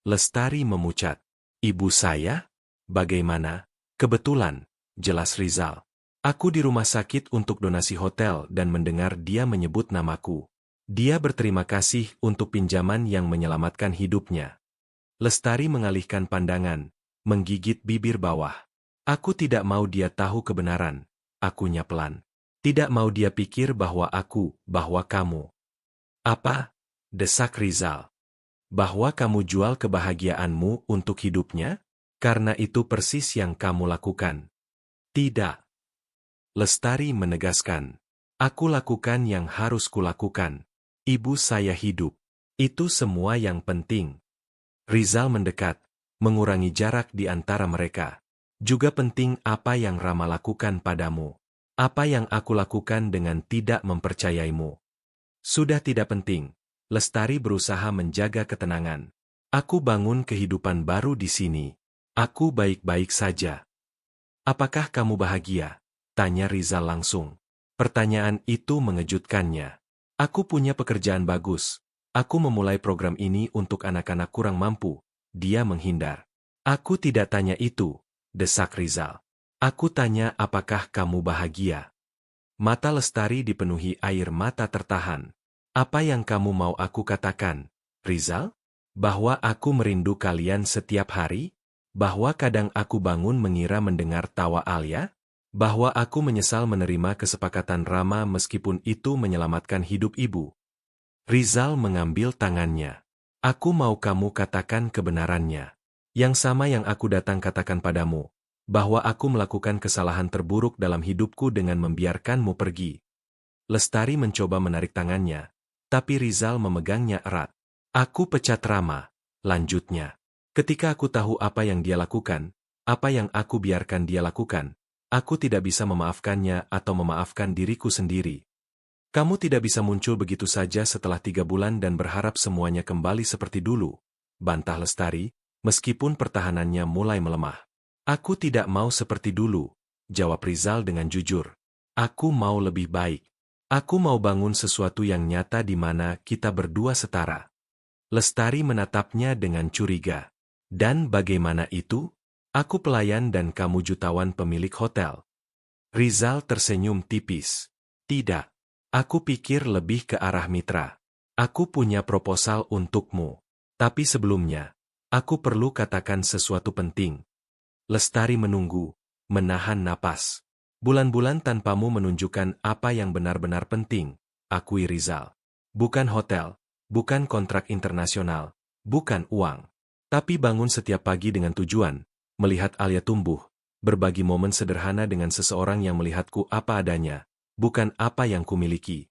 Lestari memucat. Ibu saya? Bagaimana? Kebetulan, jelas Rizal. Aku di rumah sakit untuk donasi hotel dan mendengar dia menyebut namaku. Dia berterima kasih untuk pinjaman yang menyelamatkan hidupnya. Lestari mengalihkan pandangan, menggigit bibir bawah. Aku tidak mau dia tahu kebenaran. Akunya pelan. Tidak mau dia pikir bahwa kamu. Apa? Desak Rizal. Bahwa kamu jual kebahagiaanmu untuk hidupnya? Karena itu persis yang kamu lakukan. Tidak. Lestari menegaskan. Aku lakukan yang harus kulakukan. Ibu saya hidup. Itu semua yang penting. Rizal mendekat, mengurangi jarak di antara mereka. Juga penting apa yang Rama lakukan padamu. Apa yang aku lakukan dengan tidak mempercayaimu. Sudah tidak penting. Lestari berusaha menjaga ketenangan. Aku bangun kehidupan baru di sini. Aku baik-baik saja. Apakah kamu bahagia? Tanya Rizal langsung. Pertanyaan itu mengejutkannya. Aku punya pekerjaan bagus. Aku memulai program ini untuk anak-anak kurang mampu. Dia menghindar. Aku tidak tanya itu, desak Rizal. Aku tanya apakah kamu bahagia? Mata Lestari dipenuhi air mata tertahan. Apa yang kamu mau aku katakan, Rizal? Bahwa aku merindu kalian setiap hari? Bahwa kadang aku bangun mengira mendengar tawa Alia? Bahwa aku menyesal menerima kesepakatan Rama meskipun itu menyelamatkan hidup ibu? Rizal mengambil tangannya. Aku mau kamu katakan kebenarannya. Yang sama yang aku datang katakan padamu. Bahwa aku melakukan kesalahan terburuk dalam hidupku dengan membiarkanmu pergi. Lestari mencoba menarik tangannya, tapi Rizal memegangnya erat. Aku pecat Rama, lanjutnya. Ketika aku tahu apa yang dia lakukan, apa yang aku biarkan dia lakukan, aku tidak bisa memaafkannya atau memaafkan diriku sendiri. Kamu tidak bisa muncul begitu saja setelah 3 bulan dan berharap semuanya kembali seperti dulu, bantah Lestari, meskipun pertahanannya mulai melemah. Aku tidak mau seperti dulu, jawab Rizal dengan jujur. Aku mau lebih baik. Aku mau bangun sesuatu yang nyata di mana kita berdua setara. Lestari menatapnya dengan curiga. Dan bagaimana itu? Aku pelayan dan kamu jutawan pemilik hotel. Rizal tersenyum tipis. Tidak. Aku pikir lebih ke arah mitra. Aku punya proposal untukmu. Tapi sebelumnya, aku perlu katakan sesuatu penting. Lestari menunggu, menahan napas. Bulan-bulan tanpamu menunjukkan apa yang benar-benar penting, akui Rizal. Bukan hotel, bukan kontrak internasional, bukan uang. Tapi bangun setiap pagi dengan tujuan, melihat Alia tumbuh, berbagi momen sederhana dengan seseorang yang melihatku apa adanya, bukan apa yang kumiliki.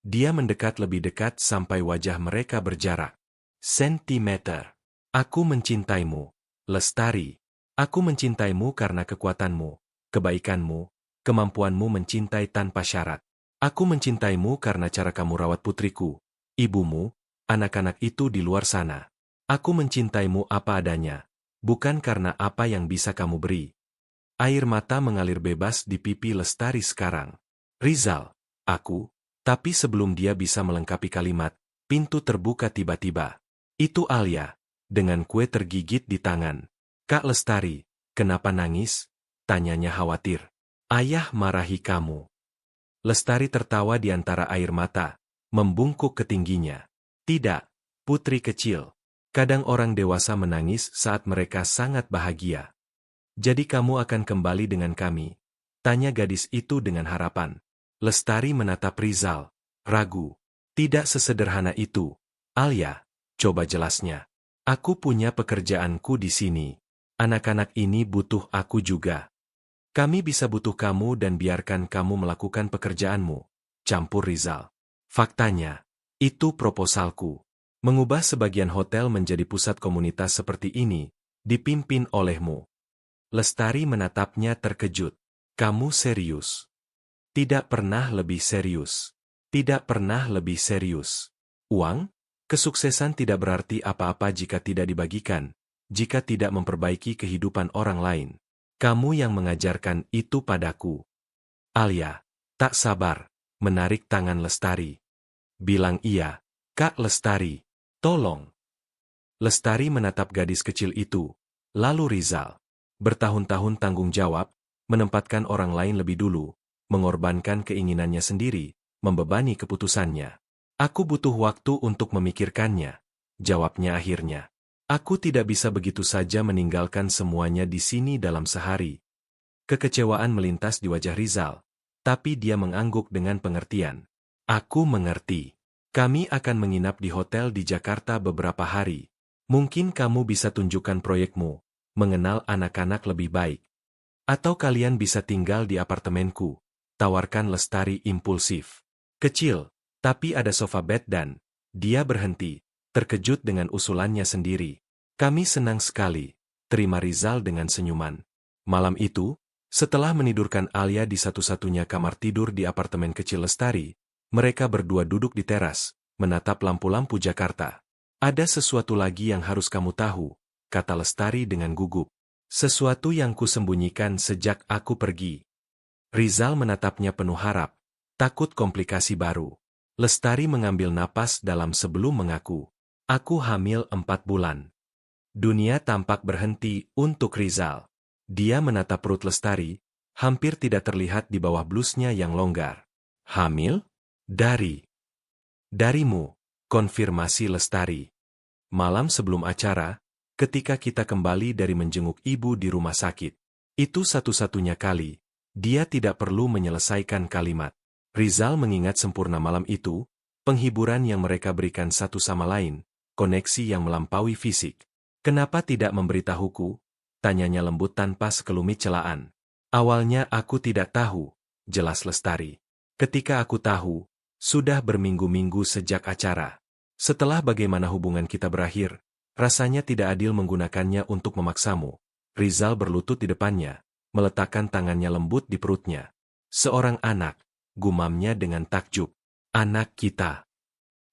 Dia mendekat lebih dekat sampai wajah mereka berjarak. Sentimeter. Aku mencintaimu, Lestari. Aku mencintaimu karena kekuatanmu, kebaikanmu, kemampuanmu mencintai tanpa syarat. Aku mencintaimu karena cara kamu rawat putriku, ibumu, anak-anak itu di luar sana. Aku mencintaimu apa adanya, bukan karena apa yang bisa kamu beri. Air mata mengalir bebas di pipi Lestari sekarang. Rizal, aku, tapi sebelum dia bisa melengkapi kalimat, pintu terbuka tiba-tiba. Itu Alia, dengan kue tergigit di tangan. Kak Lestari, kenapa nangis? Tanyanya khawatir. Ayah marahi kamu. Lestari tertawa di antara air mata, membungkuk ke tingginya. Tidak, putri kecil. Kadang orang dewasa menangis saat mereka sangat bahagia. Jadi kamu akan kembali dengan kami? Tanya gadis itu dengan harapan. Lestari menatap Rizal, ragu. Tidak sesederhana itu. Alia, coba jelasnya. Aku punya pekerjaanku di sini. Anak-anak ini butuh aku juga. Kami bisa butuh kamu dan biarkan kamu melakukan pekerjaanmu, campur Rizal. Faktanya, itu proposalku. Mengubah sebagian hotel menjadi pusat komunitas seperti ini, dipimpin olehmu. Lestari menatapnya terkejut. Kamu serius? Tidak pernah lebih serius. Tidak pernah lebih serius. Uang? Kesuksesan tidak berarti apa-apa jika tidak dibagikan, jika tidak memperbaiki kehidupan orang lain. Kamu yang mengajarkan itu padaku. Alia, tak sabar, menarik tangan Lestari. Bilang iya, Kak Lestari, tolong. Lestari menatap gadis kecil itu, lalu Rizal. Bertahun-tahun tanggung jawab, menempatkan orang lain lebih dulu, mengorbankan keinginannya sendiri, membebani keputusannya. Aku butuh waktu untuk memikirkannya, jawabnya akhirnya. Aku tidak bisa begitu saja meninggalkan semuanya di sini dalam sehari. Kekecewaan melintas di wajah Rizal, tapi dia mengangguk dengan pengertian. Aku mengerti. Kami akan menginap di hotel di Jakarta beberapa hari. Mungkin kamu bisa tunjukkan proyekmu, mengenal anak-anak lebih baik. Atau kalian bisa tinggal di apartemenku, tawarkan Lestari impulsif. Kecil, tapi ada sofa bed dan dia berhenti, terkejut dengan usulannya sendiri. Kami senang sekali, terima Rizal dengan senyuman. Malam itu, setelah menidurkan Alia di satu-satunya kamar tidur di apartemen kecil Lestari, mereka berdua duduk di teras, menatap lampu-lampu Jakarta. Ada sesuatu lagi yang harus kamu tahu, kata Lestari dengan gugup. Sesuatu yang kusembunyikan sejak aku pergi. Rizal menatapnya penuh harap, takut komplikasi baru. Lestari mengambil napas dalam sebelum mengaku. Aku hamil 4 bulan. Dunia tampak berhenti untuk Rizal. Dia menatap perut Lestari, hampir tidak terlihat di bawah blusnya yang longgar. Hamil? Darimu, konfirmasi Lestari. Malam sebelum acara, ketika kita kembali dari menjenguk ibu di rumah sakit. Itu satu-satunya kali, dia tidak perlu menyelesaikan kalimat. Rizal mengingat sempurna malam itu, penghiburan yang mereka berikan satu sama lain, koneksi yang melampaui fisik. Kenapa tidak memberitahuku? Tanyanya lembut tanpa sekelumit celaan. Awalnya aku tidak tahu, jelas Lestari. Ketika aku tahu, sudah berminggu-minggu sejak acara. Setelah bagaimana hubungan kita berakhir, rasanya tidak adil menggunakannya untuk memaksamu. Rizal berlutut di depannya, meletakkan tangannya lembut di perutnya. Seorang anak, gumamnya dengan takjub. Anak kita.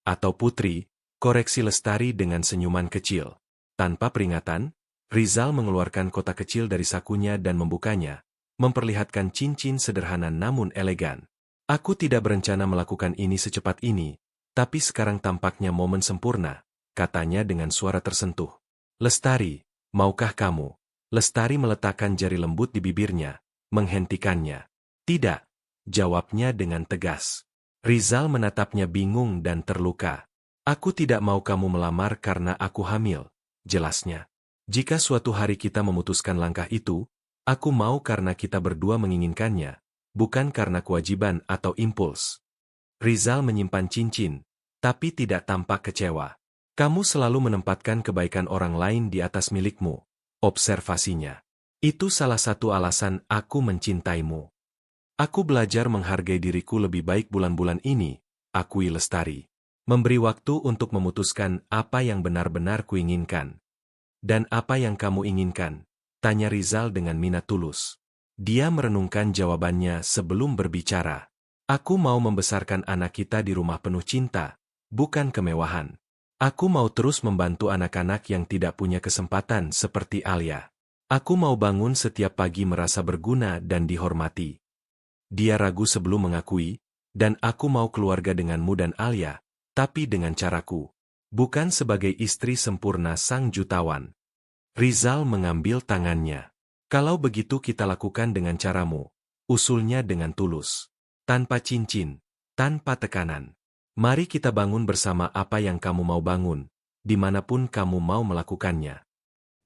Atau putri, koreksi Lestari dengan senyuman kecil. Tanpa peringatan, Rizal mengeluarkan kotak kecil dari sakunya dan membukanya, memperlihatkan cincin sederhana namun elegan. Aku tidak berencana melakukan ini secepat ini, tapi sekarang tampaknya momen sempurna, katanya dengan suara tersentuh. Lestari, maukah kamu? Lestari meletakkan jari lembut di bibirnya, menghentikannya. Tidak, jawabnya dengan tegas. Rizal menatapnya bingung dan terluka. Aku tidak mau kamu melamar karena aku hamil, jelasnya. Jika suatu hari kita memutuskan langkah itu, aku mau karena kita berdua menginginkannya, bukan karena kewajiban atau impuls. Rizal menyimpan cincin, tapi tidak tampak kecewa. Kamu selalu menempatkan kebaikan orang lain di atas milikmu, observasinya. Itu salah satu alasan aku mencintaimu. Aku belajar menghargai diriku lebih baik bulan-bulan ini, akui Lestari. Memberi waktu untuk memutuskan apa yang benar-benar kuinginkan. Dan apa yang kamu inginkan? Tanya Rizal dengan minat tulus. Dia merenungkan jawabannya sebelum berbicara. Aku mau membesarkan anak kita di rumah penuh cinta, bukan kemewahan. Aku mau terus membantu anak-anak yang tidak punya kesempatan seperti Alia. Aku mau bangun setiap pagi merasa berguna dan dihormati. Dia ragu sebelum mengakui, dan aku mau keluarga denganmu dan Alia, tapi dengan caraku. Bukan sebagai istri sempurna sang jutawan. Rizal mengambil tangannya. Kalau begitu kita lakukan dengan caramu, usulnya dengan tulus. Tanpa cincin, tanpa tekanan. Mari kita bangun bersama apa yang kamu mau bangun, dimanapun kamu mau melakukannya.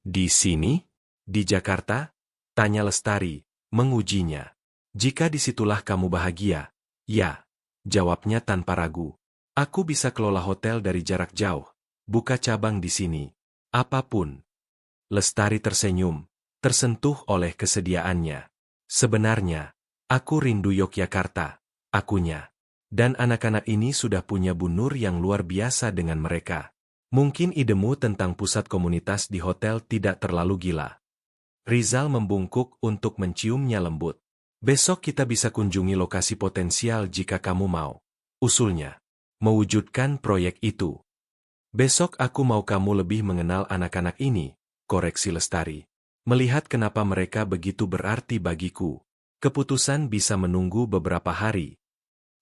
Di sini? Di Jakarta? Tanya Lestari, mengujinya. Jika disitulah kamu bahagia, ya. Jawabnya tanpa ragu. Aku bisa kelola hotel dari jarak jauh, buka cabang di sini. Apapun. Lestari tersenyum, tersentuh oleh kesediaannya. Sebenarnya, aku rindu Yogyakarta, akunya. Dan anak-anak ini sudah punya Bu Nur yang luar biasa dengan mereka. Mungkin idemu tentang pusat komunitas di hotel tidak terlalu gila. Rizal membungkuk untuk menciumnya lembut. Besok kita bisa kunjungi lokasi potensial jika kamu mau. Usulnya. Mewujudkan proyek itu. Besok aku mau kamu lebih mengenal anak-anak ini, koreksi Lestari. Melihat kenapa mereka begitu berarti bagiku. Keputusan bisa menunggu beberapa hari.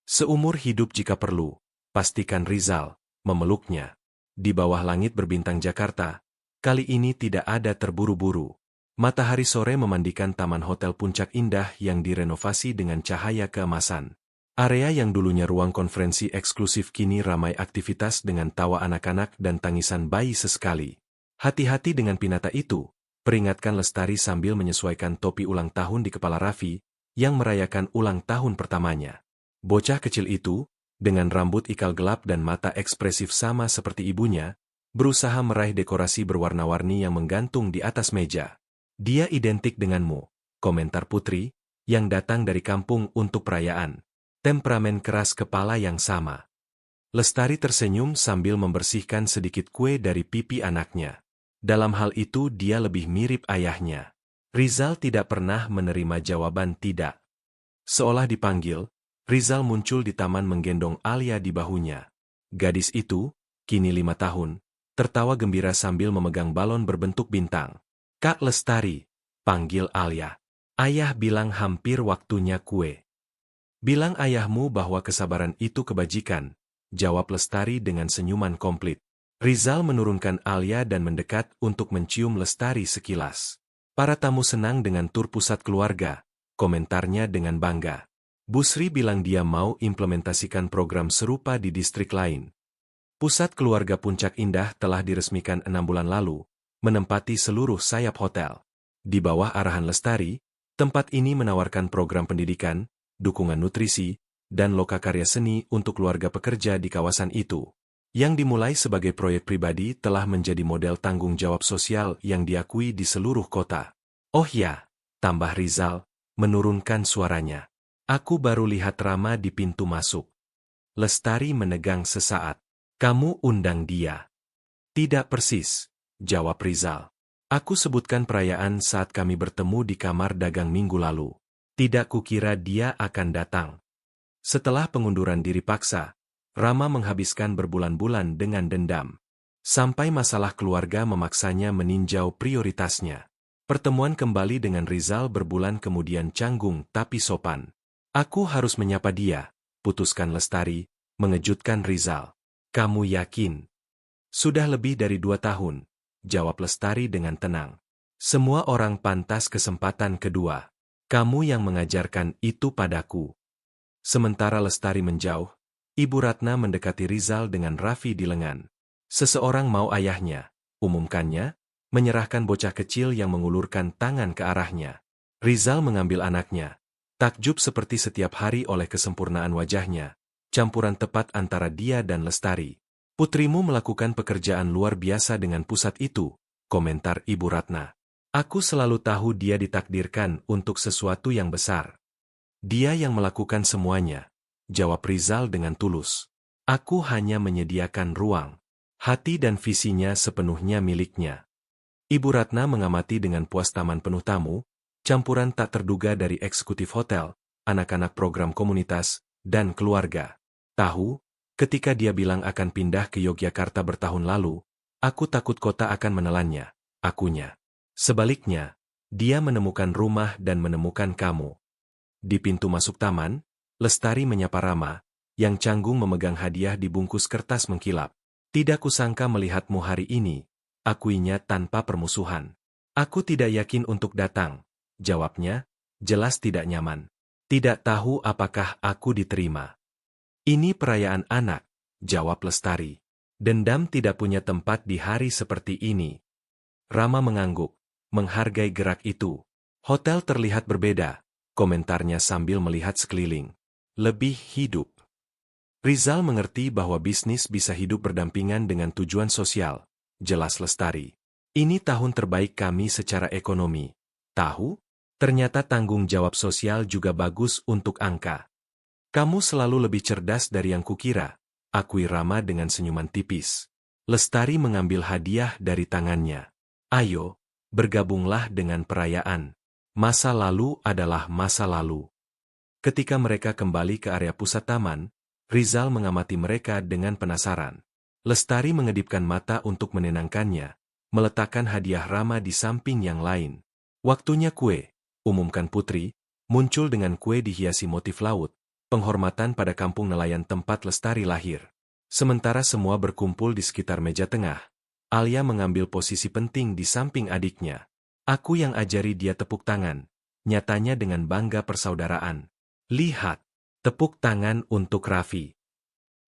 Seumur hidup jika perlu, pastikan Rizal, memeluknya. Di bawah langit berbintang Jakarta, kali ini tidak ada terburu-buru. Matahari sore memandikan taman hotel Puncak Indah yang direnovasi dengan cahaya keemasan. Area yang dulunya ruang konferensi eksklusif kini ramai aktivitas dengan tawa anak-anak dan tangisan bayi sesekali. Hati-hati dengan pinata itu, peringatkan Lestari sambil menyesuaikan topi ulang tahun di kepala Raffi, yang merayakan ulang tahun pertamanya. Bocah kecil itu, dengan rambut ikal gelap dan mata ekspresif sama seperti ibunya, berusaha meraih dekorasi berwarna-warni yang menggantung di atas meja. Dia identik denganmu, komentar Putri, yang datang dari kampung untuk perayaan. Temperamen keras kepala yang sama. Lestari tersenyum sambil membersihkan sedikit kue dari pipi anaknya. Dalam hal itu dia lebih mirip ayahnya. Rizal tidak pernah menerima jawaban tidak. Seolah dipanggil, Rizal muncul di taman menggendong Alia di bahunya. Gadis itu, kini 5 tahun, tertawa gembira sambil memegang balon berbentuk bintang. Kak Lestari, panggil Alia. Ayah bilang hampir waktunya kue. Bilang ayahmu bahwa kesabaran itu kebajikan, jawab Lestari dengan senyuman komplit. Rizal menurunkan Alia dan mendekat untuk mencium Lestari sekilas. Para tamu senang dengan tur pusat keluarga, komentarnya dengan bangga. Bu Sri bilang dia mau implementasikan program serupa di distrik lain. Pusat keluarga Puncak Indah telah diresmikan 6 bulan lalu, menempati seluruh sayap hotel. Di bawah arahan Lestari, tempat ini menawarkan program pendidikan, dukungan nutrisi, dan lokakarya seni untuk keluarga pekerja di kawasan itu. Yang dimulai sebagai proyek pribadi telah menjadi model tanggung jawab sosial yang diakui di seluruh kota. Oh ya, tambah Rizal, menurunkan suaranya. Aku baru lihat Rama di pintu masuk. Lestari menegang sesaat. Kamu undang dia? Tidak persis, jawab Rizal. Aku sebutkan perayaan saat kami bertemu di kamar dagang minggu lalu. Tidak kukira dia akan datang. Setelah pengunduran diri paksa, Rama menghabiskan berbulan-bulan dengan dendam. Sampai masalah keluarga memaksanya meninjau prioritasnya. Pertemuan kembali dengan Rizal berbulan kemudian canggung tapi sopan. Aku harus menyapa dia, putuskan Lestari, mengejutkan Rizal. Kamu yakin? Sudah lebih dari 2 tahun, jawab Lestari dengan tenang. Semua orang pantas kesempatan kedua. Kamu yang mengajarkan itu padaku. Sementara Lestari menjauh, Ibu Ratna mendekati Rizal dengan Raffi di lengan. Seseorang mau ayahnya, umumkannya, menyerahkan bocah kecil yang mengulurkan tangan ke arahnya. Rizal mengambil anaknya. Takjub seperti setiap hari oleh kesempurnaan wajahnya, campuran tepat antara dia dan Lestari. Putrimu melakukan pekerjaan luar biasa dengan pusat itu, komentar Ibu Ratna. Aku selalu tahu dia ditakdirkan untuk sesuatu yang besar. Dia yang melakukan semuanya, jawab Rizal dengan tulus. Aku hanya menyediakan ruang. Hati dan visinya sepenuhnya miliknya. Ibu Ratna mengamati dengan puas taman penuh tamu, campuran tak terduga dari eksekutif hotel, anak-anak program komunitas, dan keluarga. Tahu, ketika dia bilang akan pindah ke Yogyakarta bertahun lalu, aku takut kota akan menelannya, akunya. Sebaliknya, dia menemukan rumah dan menemukan kamu. Di pintu masuk taman, Lestari menyapa Rama, yang canggung memegang hadiah dibungkus kertas mengkilap. Tidak kusangka melihatmu hari ini, akuinya tanpa permusuhan. Aku tidak yakin untuk datang. Jawabnya, jelas tidak nyaman. Tidak tahu apakah aku diterima. Ini perayaan anak, jawab Lestari. Dendam tidak punya tempat di hari seperti ini. Rama mengangguk, menghargai gerak itu. Hotel terlihat berbeda, komentarnya sambil melihat sekeliling. Lebih hidup. Rizal mengerti bahwa bisnis bisa hidup berdampingan dengan tujuan sosial, jelas Lestari. Ini tahun terbaik kami secara ekonomi. Tahu? Ternyata tanggung jawab sosial juga bagus untuk angka. Kamu selalu lebih cerdas dari yang kukira, akui Rama dengan senyuman tipis. Lestari mengambil hadiah dari tangannya. Ayo, bergabunglah dengan perayaan. Masa lalu adalah masa lalu. Ketika mereka kembali ke area pusat taman, Rizal mengamati mereka dengan penasaran. Lestari mengedipkan mata untuk menenangkannya, meletakkan hadiah Rama di samping yang lain. Waktunya kue, umumkan Putri, muncul dengan kue dihiasi motif laut, penghormatan pada kampung nelayan tempat Lestari lahir. Sementara semua berkumpul di sekitar meja tengah, Alia mengambil posisi penting di samping adiknya. Aku yang ajari dia tepuk tangan, nyatanya dengan bangga persaudaraan. Lihat, tepuk tangan untuk Raffi.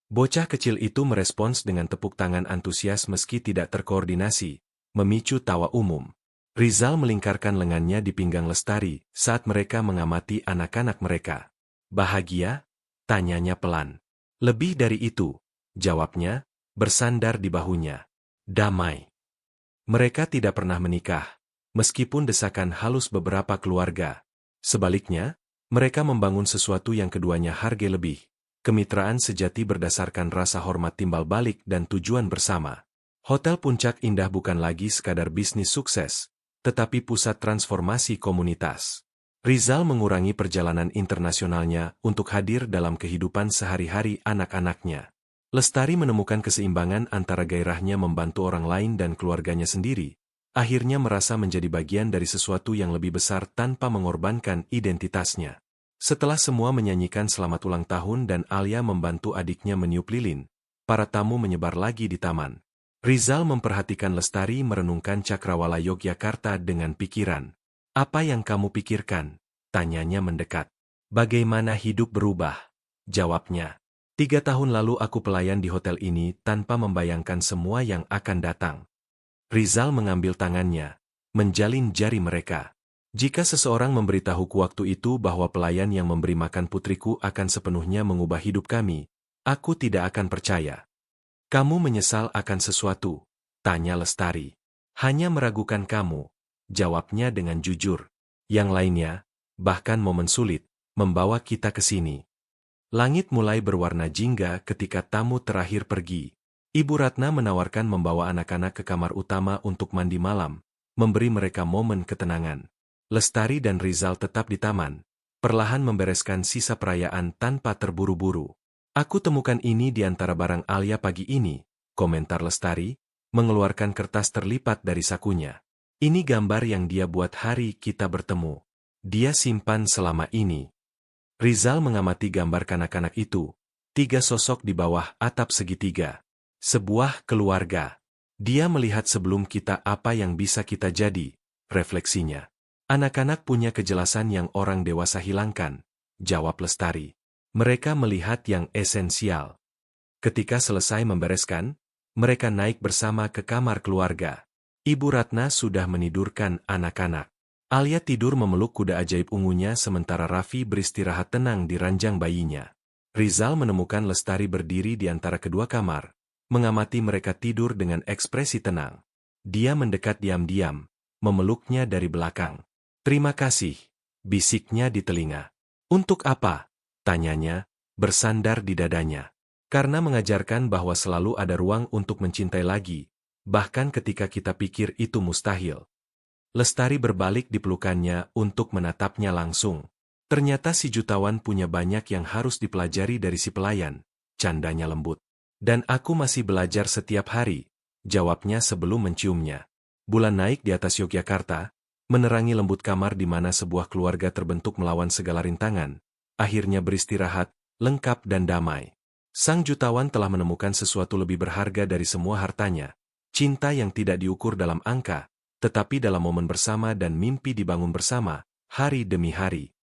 Bocah kecil itu merespons dengan tepuk tangan antusias meski tidak terkoordinasi, memicu tawa umum. Rizal melingkarkan lengannya di pinggang Lestari saat mereka mengamati anak-anak mereka. Bahagia? Tanyanya pelan. Lebih dari itu, jawabnya, bersandar di bahunya. Damai. Mereka tidak pernah menikah, meskipun desakan halus beberapa keluarga. Sebaliknya, mereka membangun sesuatu yang keduanya hargai lebih. Kemitraan sejati berdasarkan rasa hormat timbal balik dan tujuan bersama. Hotel Puncak Indah bukan lagi sekadar bisnis sukses, tetapi pusat transformasi komunitas. Rizal mengurangi perjalanan internasionalnya untuk hadir dalam kehidupan sehari-hari anak-anaknya. Lestari menemukan keseimbangan antara gairahnya membantu orang lain dan keluarganya sendiri, akhirnya merasa menjadi bagian dari sesuatu yang lebih besar tanpa mengorbankan identitasnya. Setelah semua menyanyikan selamat ulang tahun dan Alia membantu adiknya meniup lilin, para tamu menyebar lagi di taman. Rizal memperhatikan Lestari merenungkan Cakrawala Yogyakarta dengan pikiran. Apa yang kamu pikirkan? Tanyanya mendekat. Bagaimana hidup berubah? Jawabnya. 3 tahun lalu aku pelayan di hotel ini tanpa membayangkan semua yang akan datang. Rizal mengambil tangannya, menjalin jari mereka. Jika seseorang memberitahuku waktu itu bahwa pelayan yang memberi makan putriku akan sepenuhnya mengubah hidup kami, aku tidak akan percaya. Kamu menyesal akan sesuatu? Tanya Lestari. Hanya meragukan kamu, jawabnya dengan jujur. Yang lainnya, bahkan momen sulit, membawa kita ke sini. Langit mulai berwarna jingga ketika tamu terakhir pergi. Ibu Ratna menawarkan membawa anak-anak ke kamar utama untuk mandi malam, memberi mereka momen ketenangan. Lestari dan Rizal tetap di taman, perlahan membereskan sisa perayaan tanpa terburu-buru. Aku temukan ini di antara barang Alia pagi ini, komentar Lestari, mengeluarkan kertas terlipat dari sakunya. Ini gambar yang dia buat hari kita bertemu. Dia simpan selama ini. Rizal mengamati gambar kanak-kanak itu, 3 sosok di bawah atap segitiga. Sebuah keluarga. Dia melihat sebelum kita apa yang bisa kita jadi, refleksinya. Anak-anak punya kejelasan yang orang dewasa hilangkan, jawab Lestari. Mereka melihat yang esensial. Ketika selesai membereskan, mereka naik bersama ke kamar keluarga. Ibu Ratna sudah menidurkan anak-anak. Alia tidur memeluk kuda ajaib ungunya sementara Raffi beristirahat tenang di ranjang bayinya. Rizal menemukan Lestari berdiri di antara kedua kamar, mengamati mereka tidur dengan ekspresi tenang. Dia mendekat diam-diam, memeluknya dari belakang. Terima kasih, bisiknya di telinga. Untuk apa? Tanyanya, bersandar di dadanya. Karena mengajarkan bahwa selalu ada ruang untuk mencintai lagi, bahkan ketika kita pikir itu mustahil. Lestari berbalik di pelukannya untuk menatapnya langsung. Ternyata si jutawan punya banyak yang harus dipelajari dari si pelayan, candanya lembut. Dan aku masih belajar setiap hari, jawabnya sebelum menciumnya. Bulan naik di atas Yogyakarta, menerangi lembut kamar di mana sebuah keluarga terbentuk melawan segala rintangan, akhirnya beristirahat, lengkap dan damai. Sang jutawan telah menemukan sesuatu lebih berharga dari semua hartanya, cinta yang tidak diukur dalam angka, tetapi dalam momen bersama dan mimpi dibangun bersama, hari demi hari.